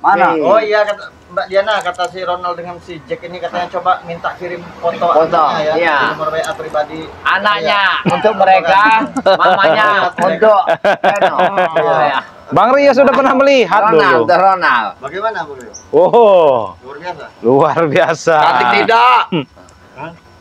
Mana? Nih. Oh iya kata Mbak Diana, kata si Ronald dengan si Jack ini katanya coba minta kirim foto Foto, anaknya ya, iya. di nomor WA pribadi. Anaknya Iya. untuk mereka, mamanya untuk Reno. Iya. Bang Rio sudah pernah melihat Ronald, dulu. Ronald. Bagaimana Bu Rio? Oh, Luar biasa. luar biasa. Cantik tidak?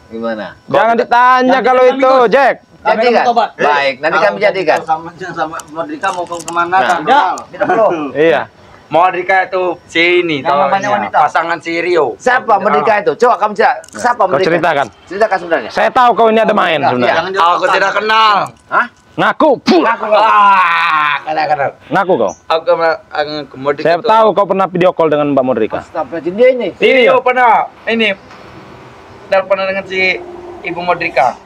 Gimana? Jangan ditanya kalau itu, Jack. Jadi kan? bertobat. Baik, nanti Kalau kami jadikan. sama Modrika mau kemana Nah. kan? Tidak perlu. Iya. Mau Adrika itu si ini, Yang tahu namanya ini, wanita. pasangan si Rio. Siapa menikah itu? Coba kamu cerita. Siapa Kau menikah? ceritakan. Ceritakan sebenarnya. Saya tahu kau ini ada main sebenarnya. Jangan Aku tidak kenal. Hah? Ngaku. Puh. Kadang-kadang. Ngaku kau. Aku kemudian Saya tahu kau pernah video call dengan Mbak Modrika. Astagfirullah, dia ini. Si Rio pernah ini telepon dengan si Ibu Modrika.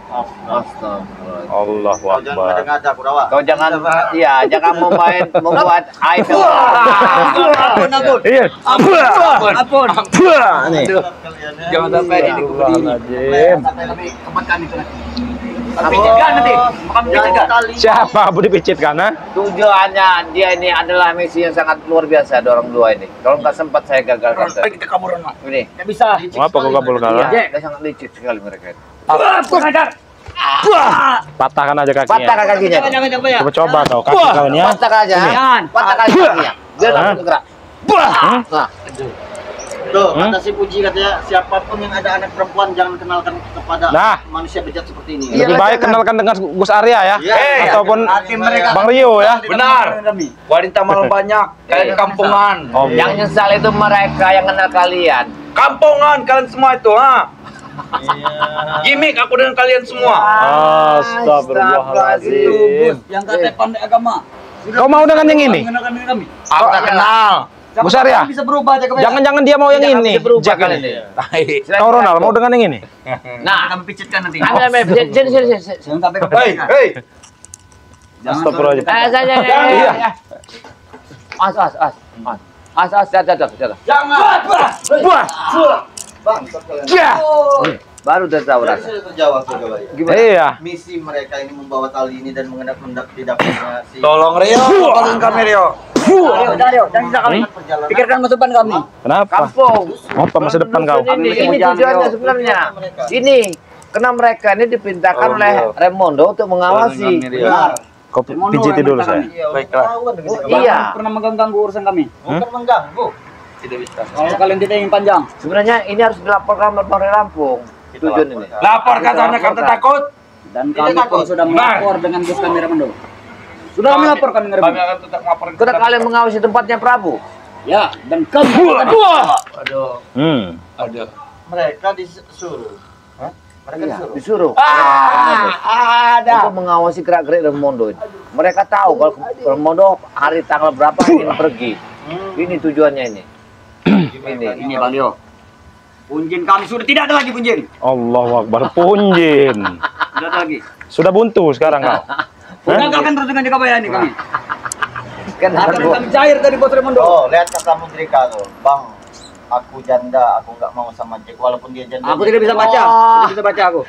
Astagfirullah. Allahu Kau jangan Akbar. ngada-ngada Kurawa. Kau jangan, iya, jangan membuat aib. Ampun. Iya. Ampun. Nih. Kalian ya. Jangan sampai ini Astagfirullahaladzim. Sampai kami kebetkan itu nanti. Kami picitkan nanti. Kami picitkan. Siapa Budi Picit kan? Ha? Tujuannya dia ini adalah misi yang sangat luar biasa, dorong dua ini. Kalau nggak sempat saya gagalkan. Ayo kita kabur Ron. Ini. Tidak bisa. Apa kau kabul kalah? Iya, dia sangat licik sekali mereka itu. Kurang ajar. Patahkan aja kakinya. Patahkan kakinya. Jangan ya. Coba-coba kau kaki kau ini ya. Patahkan aja. Jangan. Patahkan kakinya. Dia langsung bergerak. Nah, Tuh, kata si Puji katanya siapapun yang ada anak perempuan jangan kenalkan kepada Nah. manusia bejat seperti ini. Iya. Lebih baik jangan. kenalkan dengan Gus Arya ya. Iya. Ataupun Hati mereka. Bang Rio ya. Benar. Wanita malam banyak. Kalian kampungan. Oh, yang nyesal itu mereka yang kenal kalian. Kampungan kalian semua itu, ha? Gimik aku dengan kalian semua. Astagfirullahaladzim. Itu Gus yang kata pandai agama. Kau mau dengan yang ini? Mengenalkan diri kami. Aku tak kenal. Gus Arya? Bisa berubah aja Jangan-jangan dia mau yang Tidak akan ini. bisa berubah Jack kalian ini. ini. Kau Ronald mau dengan yang ini? Nah, kami picitkan nanti. ambil. Sini. Jangan sampai Hei, kebetkan. hei. Astagfirullahaladzim. Saya. Iya. As, jatuh. Jangan. Wah. Bang, kalian. Ya. Baru tertahu Tadi rasa. sudah terjawab tuh coba ya. Gimana? Iya. Misi mereka ini membawa tali ini dan mengendap di dapurnya si Tolong Rio, tolong kami Rio. Dario, jangan bisa kami. perjalanan. Pikirkan masa depan kami. Kenapa? Kampung. Apa masa depan kau? Ini tujuannya sebenarnya. Ini karena mereka ini diperintahkan Oh, oleh iya. Raimondo untuk mengawasi. Benar. Kau pijiti dulu saya. Iya, Baiklah. ketahuan dengan Oh, ini. iya. Pernah mengganggu urusan kami. Bukan mengganggu. Tidak bisa. Kalau kalian tidak ingin panjang. Sebenarnya ini harus dilaporkan ke Polres Lampung. kita tujuan ini. laporkan. Laporkan sana kata takut. Dan Tidak kami pun takut. sudah melapor dengan Gus Kamera Mendo. Sudah kami lapor kami Kami ngerebut. akan tetap melaporkan. Karena kalian mengawasi tempatnya Prabu. Ya, dan kamu Aduh. Aduh. Mereka disuruh. Hah? Mereka Iya, disuruh. disuruh. Ada. Untuk mengawasi gerak-gerik Remondo ini. Mereka tahu kalau Remondo hari tanggal berapa ingin pergi. Ini tujuannya ini. ini Bang Dio. Punjin kami sudah tidak ada lagi punjin. Allahu Akbar, punjin. Tidak ada lagi. Sudah buntu sekarang kau. Gagalkan terus dengan Jakabayani kami. Kan Akan aku kami cair dari Bos Remondo. Oh, lihat kata Mudrika tuh, Bang. Aku janda, aku nggak mau sama Jack walaupun dia janda. Aku tidak bisa baca. Oh. Tidak bisa baca aku.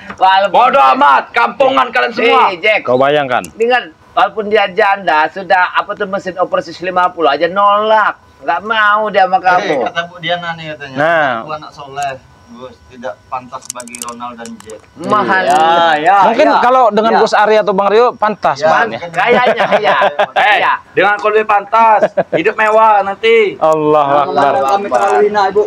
Bodoh amat, kampungan kalian semua. Jack. Kau bayangkan. Dengan walaupun dia janda sudah apa tuh mesin operasi 50 aja nolak. Nggak mau dia sama kamu. Kata Bu Diana nih katanya. Nah. Aku anak soleh, Gus, tidak pantas bagi Ronald dan Jack. Mahal. Ya, Mungkin kalau dengan Gus Arya atau Bang Rio pantas Ya, Bang, ya. Kayaknya ya. Ya. Dengan kau lebih pantas, hidup mewah nanti. Allahu Akbar. kami terlalu hina, Ibu.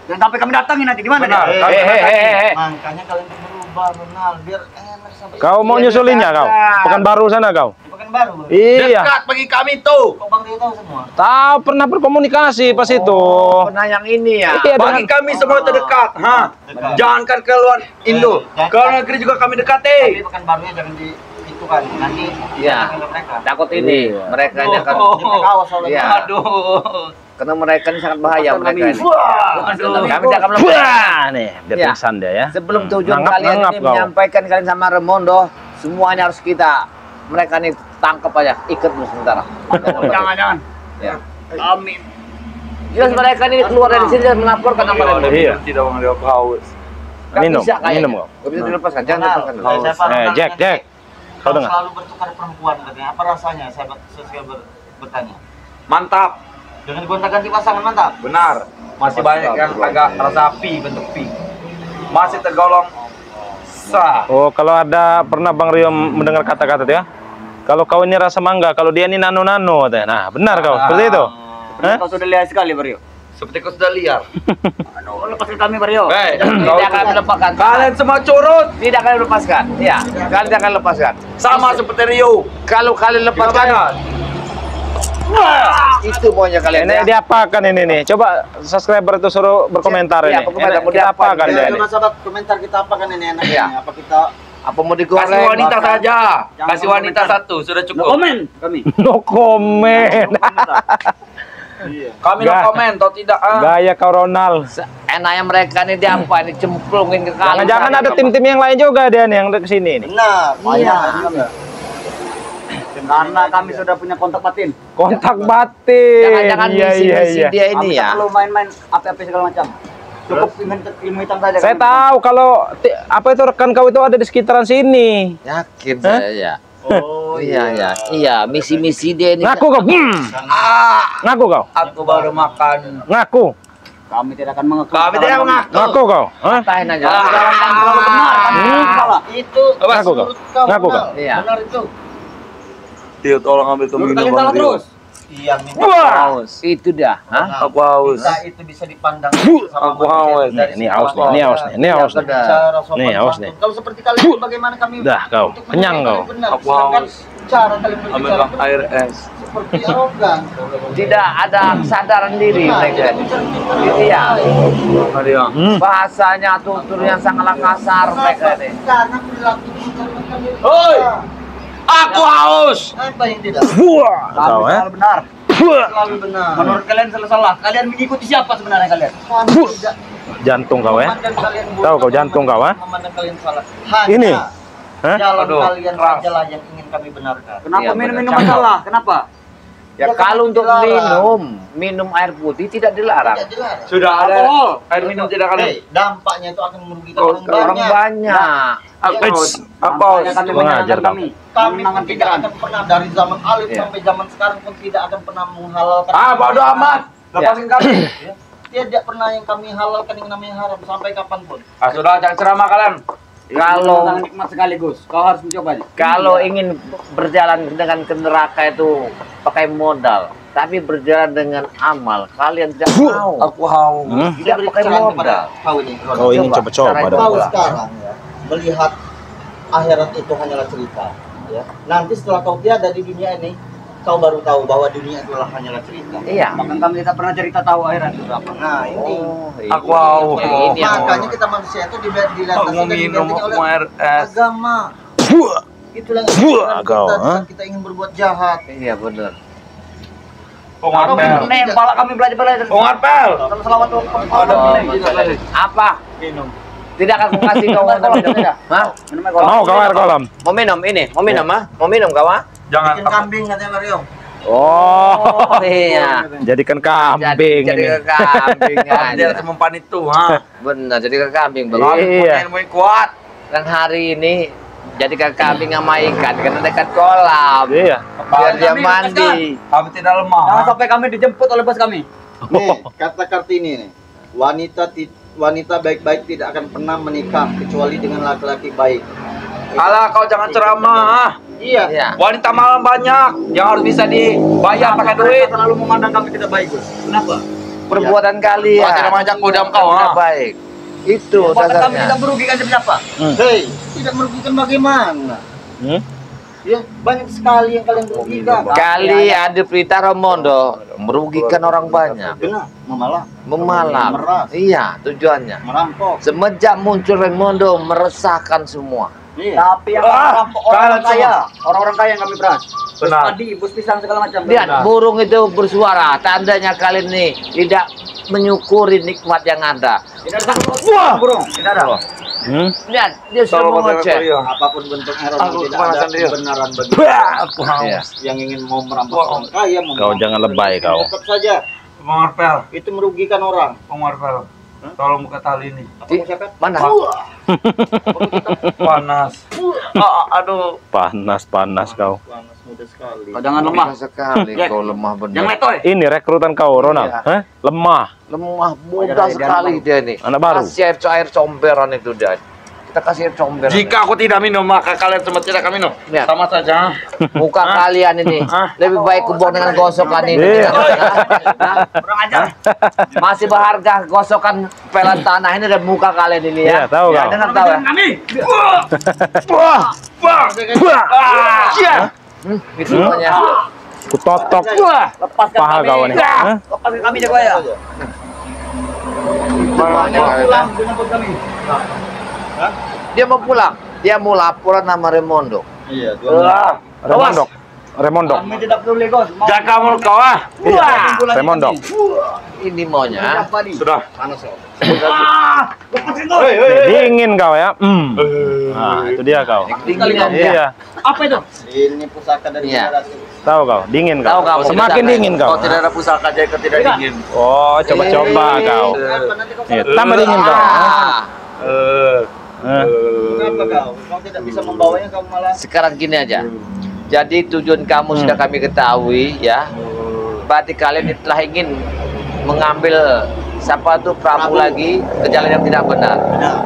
Dan sampai kami datangin nanti gimana Benar. dia? Hehehe. Makanya kalian tuh berubah Ronald biar enak sampai. Kau mau nyusulinnya kau? Pekanbaru sana kau? Pekanbaru. Bro. Iya. Dekat bagi kami tuh. Kok Bang Rio tahu semua? Tahu pernah berkomunikasi pas itu. Pernah yang ini ya. Iya, Bagi kami semua terdekat. Ha? Dekat. Jangankan keluar Indo. Jangan- Ke luar negeri juga kami Tapi dekati. Pekanbarunya jangan di itu kan. Nanti Iya. kalau mereka. Takut ini mereka ini akan Dia kawas soalnya. Iya. Aduh. karena mereka ini sangat bahaya mereka ini. Aduh. Kami tidak akan melakukan. Wah, nih, dia Ya. pingsan dia ya. Sebelum tujuan Nangap, kalian nangap ini kau. menyampaikan kalian sama Remondo, semuanya harus kita mereka ini tangkap aja, ikat dulu sementara. Jangan. Ya. Amin. Jelas mereka ini keluar dari sini dan melaporkan sama Remondo. Iya. Tidak Bang Rio haus. Nggak Minum, bisa kayaknya. minum kau. Nggak bisa dilepaskan, jangan Ronald, dilepaskan dulu. saya paham Jack, nanti Jack. Kau kau dengar? selalu bertukar perempuan katanya. Apa rasanya? Saya bertanya. Mantap. Dengan gonta-ganti pasangan mantap. Benar. Masih banyak yang agak rasa pi, bentuk pi. Masih tergolong sah. Oh, kalau ada pernah Bang Rio mendengar kata-kata itu ya. Kalau kau ini rasa mangga, kalau dia ini nano-nano, katanya. Nah, benar kau. Seperti itu. Hah? Kau sudah lihat sekali, Mario. Seperti kau sudah liar. Aduh, lepaskan kami, Mario. Tidak akan melepaskan. Kalian semua curut. Tidak akan lepaskan. Iya, kalian akan lepaskan. Sama seperti Rio. Kalau kalian lepaskan, itu maunya kalian. Ini diapakan ini nih? Coba subscriber itu suruh berkomentar Iya, ini. berkomentar, Ini mau kita diapakan apakan dia dia ini? ini? Coba sahabat komentar kita apa kan ini enaknya? Iya. Apa kita Apa mau digoreng? Kasih wanita makan. saja. Jangan Kasih wanita komentar. satu, sudah No cukup. komen kami. No comment. Iya. Kami no Gak. komen, atau tidak. Gaya kau Ronald. Enaknya mereka ini diapa ini cemplungin ke kali. Jangan-jangan ada tim-tim yang lain juga dia nih yang ke sini nih. Benar. Iya. Karena kami sudah punya kontak batin. Kontak batin. Jangan-jangan misi-misi dia Kami ini tak ya. perlu main-main apa-apa segala macam. Cukup ilmu hitam saja. Saya kami. tahu kalau apa itu rekan kau itu ada di sekitaran sini. Yakin Hah? saya ya. Oh Iya ya. Iya, misi-misi dia ini. Ngaku kau. Ngaku kau. Aku baru makan. Ngaku. Kami tidak akan mengaku. Kami tidak mengaku. Ngaku kau. Hah? Tahan aja. Kami selalu benar. Kami salah. Itu Ngaku kau. menurut kau, Ngaku kau. Ronald. Iya. Benar itu. Tio, tolong ambil tuh Menurut minum kalian Bang salah Rio. terus. Iya, minta Wah. Itu dah. Hah? Ronald. Aku haus. Kita itu bisa dipandang Aku haus. Ini haus nih, ini haus nih, ini haus nih. Cara sopan Nih, haus santun. nih. Kalau seperti kalian bagaimana kami Dah, kau. untuk Kenyang menilai kau. kalian benar. Aku Sedangkan haus. cara kalian berbicara Ambillah itu air es. seperti arogan. Tidak ada kesadaran diri mereka. Itu ya. Mario. Bahasanya tuturnya sangatlah kasar mereka ini. Karena perilaku kalian. Hoi. Aku haus. Apa yang tidak? Wah. Kami Tahu ya? selalu benar. Selalu benar. Menurut kalian selalu salah. Kalian mengikuti siapa sebenarnya kalian? Kami tidak Jantung kau ya. memandang kalian buruk, Tahu kau jantung kau, ha? memandang kalian salah. Hanya Ini? Hah? jalan Aduh, kalian keras. saja lah yang ingin kami benarkan. Kenapa Iya, minum-minum benar. masalah? Kenapa? Ya Ya, kalau kan untuk dilarang. minum air putih tidak dilarang. Tidak dilarang. Sudah ada Alkohol. air minum tidak kalian? Hei, dampaknya itu akan merugikan Oh, orang Orang banyak. banyak. Aku haus. Aku haus. Makanya kami Mengajar menyenangkan kau. kami. Kami Menenangkan pun tidak pikiran. akan pernah dari zaman Alif Iya. sampai zaman sekarang pun tidak akan pernah menghalalkan. Ah, bodoh amat. Lepasin kami. Ya, tidak pernah yang kami halalkan yang namanya haram sampai kapanpun. Ah, sudah jangan ceramah kalian. Kalau- Sangat nikmat sekaligus. Kau harus mencoba. Kalau ingin berjalan dengan ke neraka itu pakai modal. tapi berjalan dengan amal. Kalian tidak mau. Aku haus. Tidak pakai modal. Kau ini. Kau ingin coba-coba Cara dong. Kau sekarang ya, melihat akhirat itu hanyalah cerita. Ya. Nanti setelah kau tiada di dunia ini, kau baru tahu bahwa dunia itulah hanyalah cerita. Iya. Bahkan kami tidak pernah cerita tahu akhirat itu apa. Nah ini. Aku haus. Ini yang Makanya kita manusia itu dilandasi dan digantikan oleh air es. agama. Itulah yang Kau, kita, kita ingin berbuat jahat. Iya benar. Pengarpel. Nen, pala kami belajar. Pengarpel. Kalau selawat tuh. Apa? Minum. Tidak akan kasih kau minum. Hah? Mau kau air kolam? Mau minum ini? Mau minum ah? Mau minum kau ah? Jangan Bikin kambing katanya Mario. Oh, iya. jadikan kambing Jadi ini. ke kambing dia aja. semempan itu, ha. Benar, jadi ke kambing Iya. bagus. Mau kuat. Kan hari ini jadi ke kambing sama ikan karena dekat kolam. Iya. Biar dia mandi. Kami tidak lemah. Jangan sampai kami dijemput oleh bos kami. Nih, kata Kartini nih. Wanita baik-baik tidak akan pernah menikah kecuali dengan laki-laki baik. Alah, kau jangan ceramah. Iya. Iya. Wanita malam banyak yang harus bisa dibayar pakai duit. Terlalu memandang kami tidak baik, Bos. Kenapa? Perbuatan kalian. Kau tidak mengajak kudam kau, Tidak ha? baik. Itu Bahkan kami dasarnya. tidak merugikan siapa. Hei, tidak merugikan bagaimana? Hmm? Ya, banyak sekali yang kalian merugikan. Kali ada berita Ramondo merugikan orang banyak. Benar, memalah, Memalam. memeras, Iya, tujuannya. merampok. Semenjak muncul Raimondo meresahkan semua. Iya. Tapi yang merampok orang kalian kaya, orang-orang kaya yang kami beras. Bus Benar. padi, bus pisang segala macam. Lihat, burung itu bersuara. Tandanya kalian nih tidak menyukuri nikmat yang ada. Tidak ada sangkut. Burung, tidak ada. Hmm? Lihat, dia sudah Tolong mengoceh. Apapun bentuknya Aku Ronald tidak kepanasan ada dia. kebenaran bagi Aku haus. Iya. yang ingin mau merampok orang kaya. mau Kau merampok jangan orang lebay, miskin. kau. Tetap saja Pengarpel. itu merugikan orang. Pengarpel. Tolong buka tali ini. Di- Siapa? Mana? Panas. Aduh. Panas kau. Panas muda sekali. Kau jangan lemah. Sekali Jack. kau lemah Jangan benar. letoy. Ini rekrutan kau, Ronald. Iya. Hah? Lemah. Lemah mudah sekali dia nih. Anak baru. Kasih air comberan itu dia. Kita kasih air comberan. Jika aku tidak minum, maka kalian semua tidak akan minum. Lihat. Sama saja. Muka kalian ini lebih baik kubur dengan gosokan ini. Iya. Hah? Kurang ajar. Masih berharga gosokan pelan tanah ini dan muka kalian ini ya. Iya, tahu kau. Dengar tahu ya. Kami. Wah. Itu semuanya. Ku totok. Lepaskan Paha kami. kau nih. Hah? Lepaskan kami jago ya. Pulang dengan bos kami. Dia mau pulang. Dia mau laporan sama Raimondo. Iya, dua. Remondok. Remondok. Kami tidak peduli bos. Mau Jaga mulut kau, ah. pulang Remondok. Ini maunya. apa nih? Sudah. Panas loh. Lepaskan kau. Dingin kau ya. Nah, itu dia kau. Dinginan dia. Iya, Apa itu? Ini pusaka dari Iya. generasi. tahu kau. Dingin Tahu kau. kamu, Semakin kita- dingin kau. Kau tidak ada pusaka, jadi kau tidak dingin. Oh, coba-coba kau. Kenapa nanti kau Iya, tambah dingin kau. Ah, Hah? Kenapa kau? Kau tidak bisa membawanya, kau malah. sekarang gini aja. Jadi tujuan kamu sudah kami ketahui ya. Berarti kalian telah ingin mengambil siapa tuh Prabu lagi ke jalan yang tidak benar. Nah,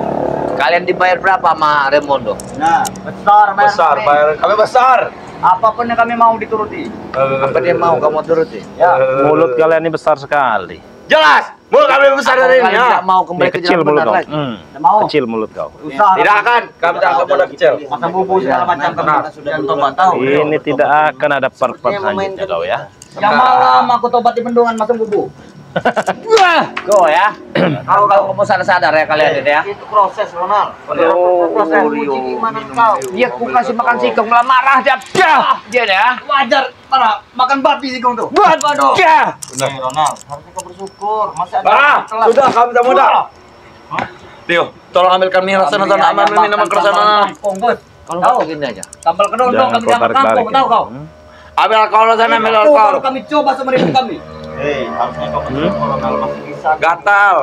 Kalian dibayar berapa sama Raimondo? nah, Besar, Besar, bayaran kami besar. Apapun yang kami mau dituruti. Apa dia mau kamu turuti? Ya. Mulut kalian ini besar sekali. Jelas. Mulut kami besar dari ini, Kalian ya. tidak mau kembali Ini ke kecil jalan mulut benar kau. lagi? Tidak mau. Kecil mulut kau. Usaha. Tidak akan. Kami tidak akan mudah kecil. Makan bubu segala macam kami Benar. dan tobat tahu. Ini tidak akan ada part-part selanjutnya kau ya. Yang malam aku tobat di bendungan masuk bubu. Go ya. Aku kalau kamu sadar-sadar ya kalian ini ya. itu proses, Ronald. Oh, Uji keimanan kau. Dia aku kasih makan singkong malah marah dia. Dia ya. Wajar, para makan babi sih kau tuh. Waduh. Benar, Ronald. Harusnya kau bersyukur. Masih ada Ah, telat. sudah kami tidak mudah. Tio, tolong ambilkan minuman sana, ambil minuman ke sana. Bos. Kalau Tahu. nggak gini aja. Sambal kedondong Jangan kami kau dianggap kampung, tarik-tarik. tahu kau? Ambil alkohol sana, ambil Itu alkohol. baru kami coba sama hidup kami. Hei, harusnya kau bersyukur, Ronald. Masih bisa. Gatal.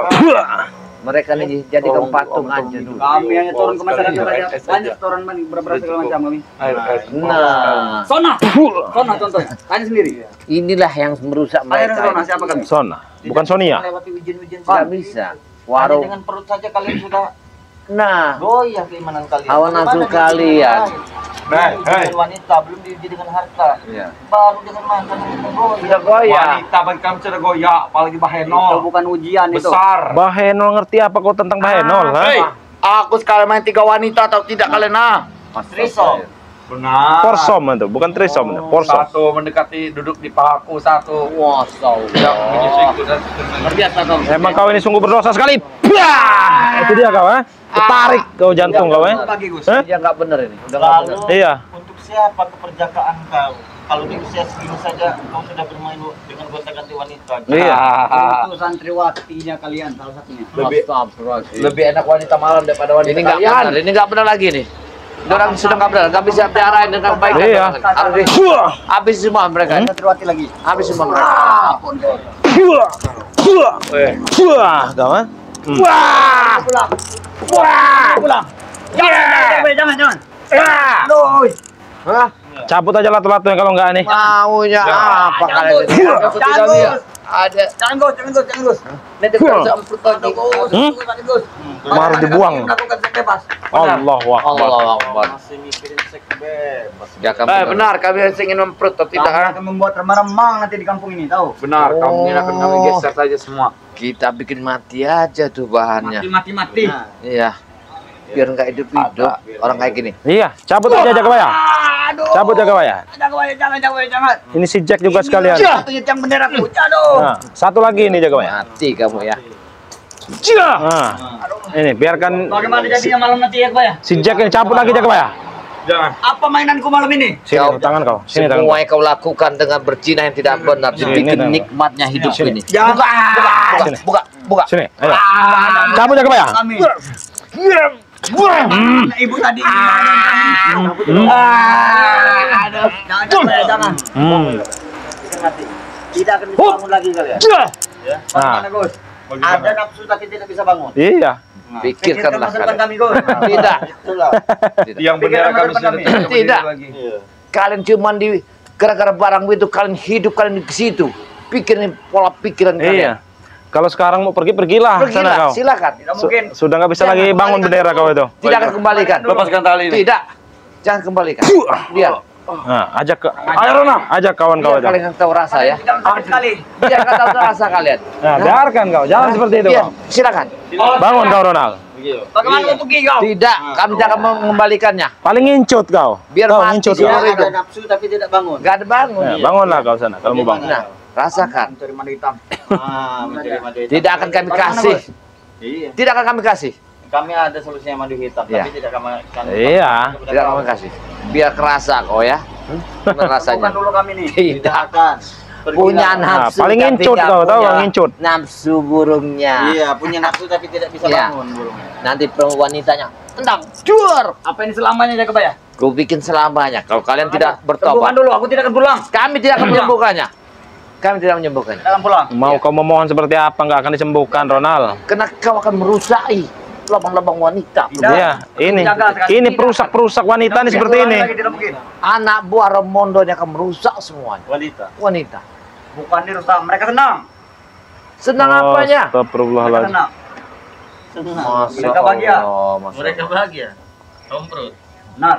Mereka nih jadi patung aja dulu. Kami hanya turun ke masyarakat aja. Banyak setoran mani beberapa segala macam kami. Nah, Sona. Sona contohnya. Tanya sendiri. inilah yang merusak Tanya mereka. Sona siapa kami? Sona, bukan Sonia. Melewati ujian-ujian Nggak sulit. bisa. Hanya Warung. dengan perut saja kalian sudah Nah, goyah keimanan kalian. hawa nafsu Bagaimana dengan kalian. yang lain? dengan wanita, belum diuji dengan harta. Iya. Baru dengan mantan goyah. Sudah goyah. Wanita bagi kami sudah goyah, apalagi Itu Bahenol. bukan ujian itu. Besar. Bahenol ngerti apa kau tentang Bahenol? Hei, aku sekali main 3 wanita atau tidak kalian Trisom. Benar. Porsom itu, bukan trisom itu, porsom. Satu mendekati duduk di pahaku, satu Masya menyusui dan Terbiasa kau. Emang kau ini sungguh berdosa sekali. Piah! Itu dia kau, Ketarik kau jantung kau, Lagi Gus. Hah? Dia nggak bener ini. Udah nggak bener. Lalu Iya. untuk siapa keperjakaan kau? Kalau di usia segini saja kau sudah bermain dengan gonta-ganti wanita. Iya. Itu santriwatinya kalian salah satunya. lebih enak wanita malam daripada wanita Ini nggak kalian. benar. Ini nggak benar lagi nih. Orang sudah nggak benar. Nggak bisa piarain dengan baik. Iya. Habis semua mereka. Santriwati lagi. Habis semua mereka. Kau, Pulang. Pulang. Jangan. Aduh. Hah? Cabut aja latu-latunya kalau enggak nih. Maunya apa kalian ini? Jangan, Gus. Ada. Jangan Gus. Nanti kalau sampai Gus. Harus dibuang. Melakukan seks bebas. Allahu Akbar. Allah Akbar. Masih mikirin seks bebas. Ya kamu. Benar, kami ingin memperut atau Kamu tidak? akan membuat remang-remang nanti di kampung ini, tahu? Benar, kamu ini akan kami geser saja semua. Kita bikin mati aja tuh bahannya. Mati. Nah, Iya. Biar nggak hidup-hidup orang kayak gini. Iya, cabut aja Jagawaya. Aduh. Cabut Jagawaya. Jangan. Ini si Jack juga sekalian. Satu yang benderaku. Aduh. Nah, satu lagi ini Jagawaya. Mati kamu ya. Nah, ini biarkan Bagaimana jadinya malam nanti ya, Pak ya? si Jack ini cabut lagi Jagawaya. Jangan. Apa mainanku malam ini? Sini tangan kau. Sini tangan Semua kau. yang kau lakukan dengan berzina yang tidak benar. Sini, Bikin tangan. nikmatnya hidup Sini. ini. Jangan. Sini. Buka. Sini, ayo. Cabut Jagawaya. Kami. Ibu tadi. Aduh. Jangan. tidak akan bisa bangun lagi kalian. Nah, Bagaimana, Gus? Ada nafsu tapi tidak bisa bangun. iya. Nah, Pikirkanlah masa depan kalian. kami, Gus. Tidak. itulah. Yang bendera kami sudah tidak Tidak. lagi. Iya. Kalian cuma di gara-gara barang itu kalian hidup kalian di situ. Pikirin pola pikiran Iya. kalian. Kalau sekarang mau pergilah sana Pergilah, kau. silakan. Tidak mungkin. Sudah nggak bisa lagi bangun bendera kau itu. Tidak akan kembalikan. Lepaskan tali ini. Tidak. Jangan kembalikan. Biar. Nah, ajak ke ayo Rona, ajak kawan-kawan. Biar kalian tahu rasa ya. Jangan sakit sekali. Biar kalian tahu rasa kalian. Nah, biarkan kau, jangan seperti itu Biar. kau. Silakan. Bangun kau Ronald. Bagaimana mau pergi kau? Tidak, kami tidak akan mengembalikannya. Paling ngincut kau. Biar kau mati ngincut semua kau. Dia itu. ada nafsu tapi tidak bangun. Gak ada bangun. Nah, bangunlah kau sana kalau mau bangun. Nah, rasakan. Mencari madu hitam. Mencari madu hitam. Tidak akan kami kasih. Iya. Tidak akan kami kasih. Kami ada solusinya madu hitam, Iya. tapi tidak kami Iya. Tidak akan kami kasih. Biar kerasa kau ya. Gimana rasanya? Bukan dulu kami nih. Tidak. akan. Punya Nah, nafsu. paling tapi ngincut tidak kau tahu punya ngincut. Nafsu burungnya. Iya, punya nafsu tapi tidak bisa Iya. bangun burungnya. Nanti wanitanya tendang, jur. Apa ini selamanya jaga ya? Kau bikin selamanya. Kalau kalian tidak Sembuhkan bertobat, dulu, aku tidak akan pulang. kami tidak akan menyembuhkannya. Kami tidak menyembuhkannya. Tidak akan pulang. Mau kau memohon seperti apa nggak akan disembuhkan Ronald. Karena kau akan merusai lubang-lubang wanita. Tidak. Iya, ini Jaga sekali. ini perusak-perusak wanita nih seperti ini. Lagi, tidak mungkin. Anak buah Remondo yang akan merusak semuanya. Wanita. Wanita. Bukan dirusak, mereka senang. Senang Oh, apanya? Mereka Astagfirullahaladzim. senang. Masya Mereka bahagia. Allah, Masya Mereka Allah. bahagia. Romprut. Benar.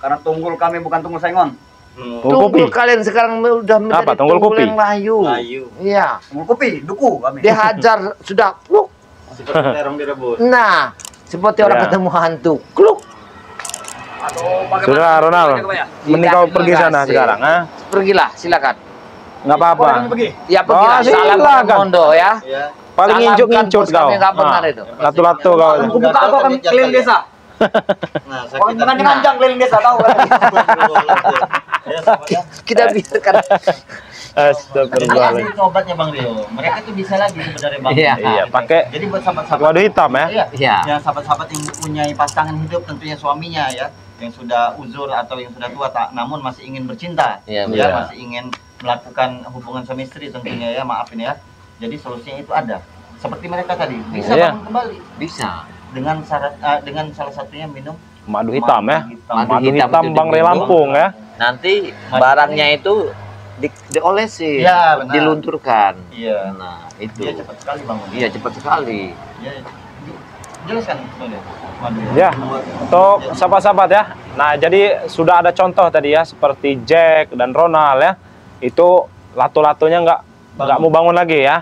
Karena tunggul kami bukan tunggul saingon. Tunggul kopi. Tunggul kalian sekarang udah menjadi Apa, tunggul kopi? yang layu. Layu. Iya. Tunggul kopi, duku kami. Dihajar sudah kluk. Seperti terong direbus. Nah, seperti orang Ya. ketemu hantu. Kluk. Aduh, bagaimana? Sudah Ronald, Jaga ya? mending kau pergi sana Kasih. sekarang, ah? Pergilah, silakan. Nggak Boleh apa-apa. kami pergi. Ya pergilah. Oh, Salam silakan. Remondo ya. Ya. Paling Salamkan ngincut-ngincut bos kau. kami nggak benar Ah, itu. Latu-latu kau. Malam Aku buka apa kami keliling desa. Nah, Orang sakit dengan panjang keliling desa, tahu kan? Ya, sama ya. Kita biarkan. Jadi Astagfirullahaladzim. itu obatnya Bang Rio. Mereka tuh bisa lagi sebenarnya Bang. Iya. Iya, pakai Jadi buat sahabat-sahabat waduh hitam ya. Iya. Iya. Yang sahabat-sahabat yang mempunyai pasangan hidup tentunya suaminya ya, yang sudah uzur atau yang sudah tua namun masih ingin bercinta. Iya, Ya, benar. masih ingin melakukan hubungan suami istri tentunya ya, maafin ya. Jadi solusinya itu ada. Seperti mereka tadi, bisa Iya. bangun kembali Bisa. dengan syarat dengan salah satunya minum Madu hitam ya. Madu Madu hitam hitam itu Bang Re diminum. Lampung ya. Nanti barangnya itu diolesin, Iya, benar. dilunturkan. Iya. Nah, itu. Dia cepat sekali bangun. Iya, cepat sekali. Dia Jelaskan Soalnya. Ya, untuk sahabat-sahabat ya. Nah, jadi sudah ada contoh tadi ya, seperti Jack dan Ronald ya. Itu lato-latonya nggak mau bangun lagi ya.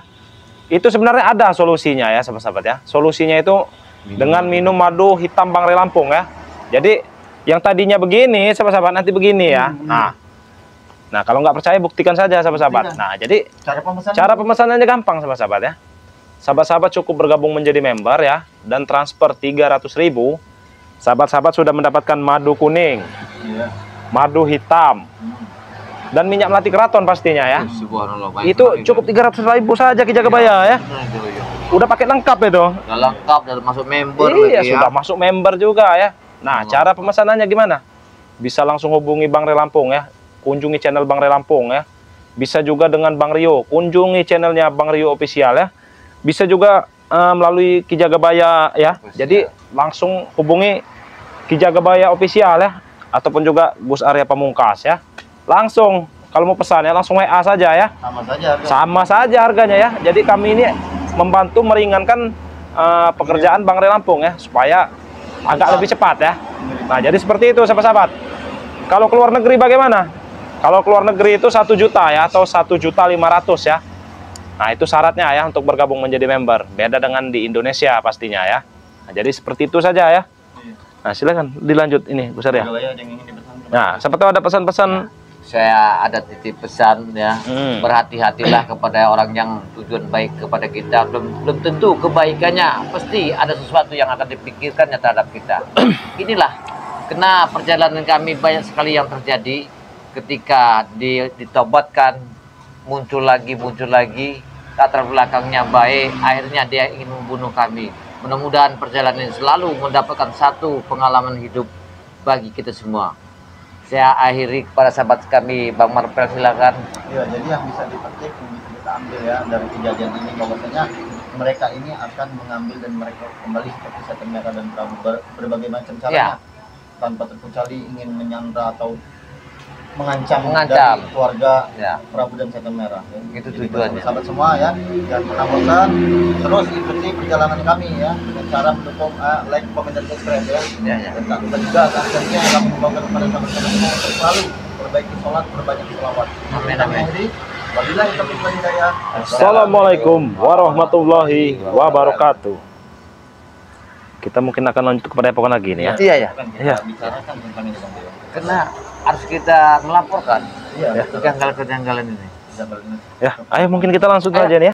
Itu sebenarnya ada solusinya ya, sahabat-sahabat ya. Solusinya itu dengan minum madu hitam Bangre Lampung ya. Jadi yang tadinya begini, sahabat-sahabat, nanti begini ya. Nah, kalau nggak percaya buktikan saja, sahabat-sahabat. Nah, jadi cara pemesanannya gampang, sahabat-sahabat ya. Sahabat-sahabat cukup bergabung menjadi member ya, dan transfer 300.000. Sahabat-sahabat sudah mendapatkan madu kuning, madu hitam, dan minyak melati keraton pastinya ya. Subhanallah, baik, Itu baik, cukup 300.000 saja Ki Jagabaya ya. Udah paket lengkap itu. Udah lengkap, udah masuk member. Iya, lagi sudah ya. masuk member juga ya. Nah, cara pemesanannya gimana? Bisa langsung hubungi Bangre Lampung ya. Kunjungi channel Bangre Lampung ya. Bisa juga dengan Bang Rio, kunjungi channelnya Bang Rio Official ya. Bisa juga melalui Ki Jagabaya ya. Jadi langsung hubungi Ki Jagabaya Official ya, ataupun juga Gus Arya Pamungkas ya. Langsung kalau mau pesan ya langsung WA saja ya. Sama saja harganya ya. Jadi kami ini membantu meringankan pekerjaan Bangre Lampung ya, supaya agak lebih cepat ya. Nah, jadi seperti itu sahabat-sahabat. Kalau keluar negeri bagaimana? Kalau keluar negeri itu 1 juta ya, atau 1.500.000 ya. Nah, itu syaratnya ya untuk bergabung menjadi member. Beda dengan di Indonesia pastinya ya. Nah, jadi seperti itu saja ya. Nah, silakan dilanjut ini Gus Arya. Nah, siapa tahu ada pesan-pesan. Saya ada titip pesan ya. Berhati-hatilah kepada orang yang tujuan baik kepada kita. Belum tentu kebaikannya, pasti ada sesuatu yang akan dipikirkannya terhadap kita. Inilah karena perjalanan kami banyak sekali yang terjadi ketika ditobatkan, muncul lagi, latar belakangnya baik, akhirnya dia ingin membunuh kami. Mudah-mudahan perjalanan ini selalu mendapatkan satu pengalaman hidup bagi kita semua. Saya akhiri kepada sahabat kami, Bang Marpel, silakan. Ya, jadi yang bisa dipetik, yang bisa kita ambil ya dari kejadian ini, bahwasanya mereka ini akan mengambil dan mereka kembali seperti Setan Merah dan Prabu berbagai macam caranya, tanpa terkecuali ingin menyandra atau mengancam dari keluarga Prabu dan Setan Merah. Ya. Itu tujuannya. Sahabat semua ya, jangan pernah bosan, terus ikuti perjalanan kami ya dengan cara mendukung like, comment, dan subscribe ya. Dan juga akhirnya kami membawakan kepada sahabat-sahabat semua untuk selalu perbaiki sholat, perbanyak sholawat. Amin. Wabillahi taufiq wal hidayah. Assalamualaikum warahmatullahi wabarakatuh. Kita mungkin akan lanjut kepada epokan lagi nih ya. Iya ya. Iya. Bicarakan tentang ini Bang Dewa. Karena harus kita melaporkan Iya. kejanggalan-kejanggalan ini. Ya, ayo mungkin kita langsung aja nih ya.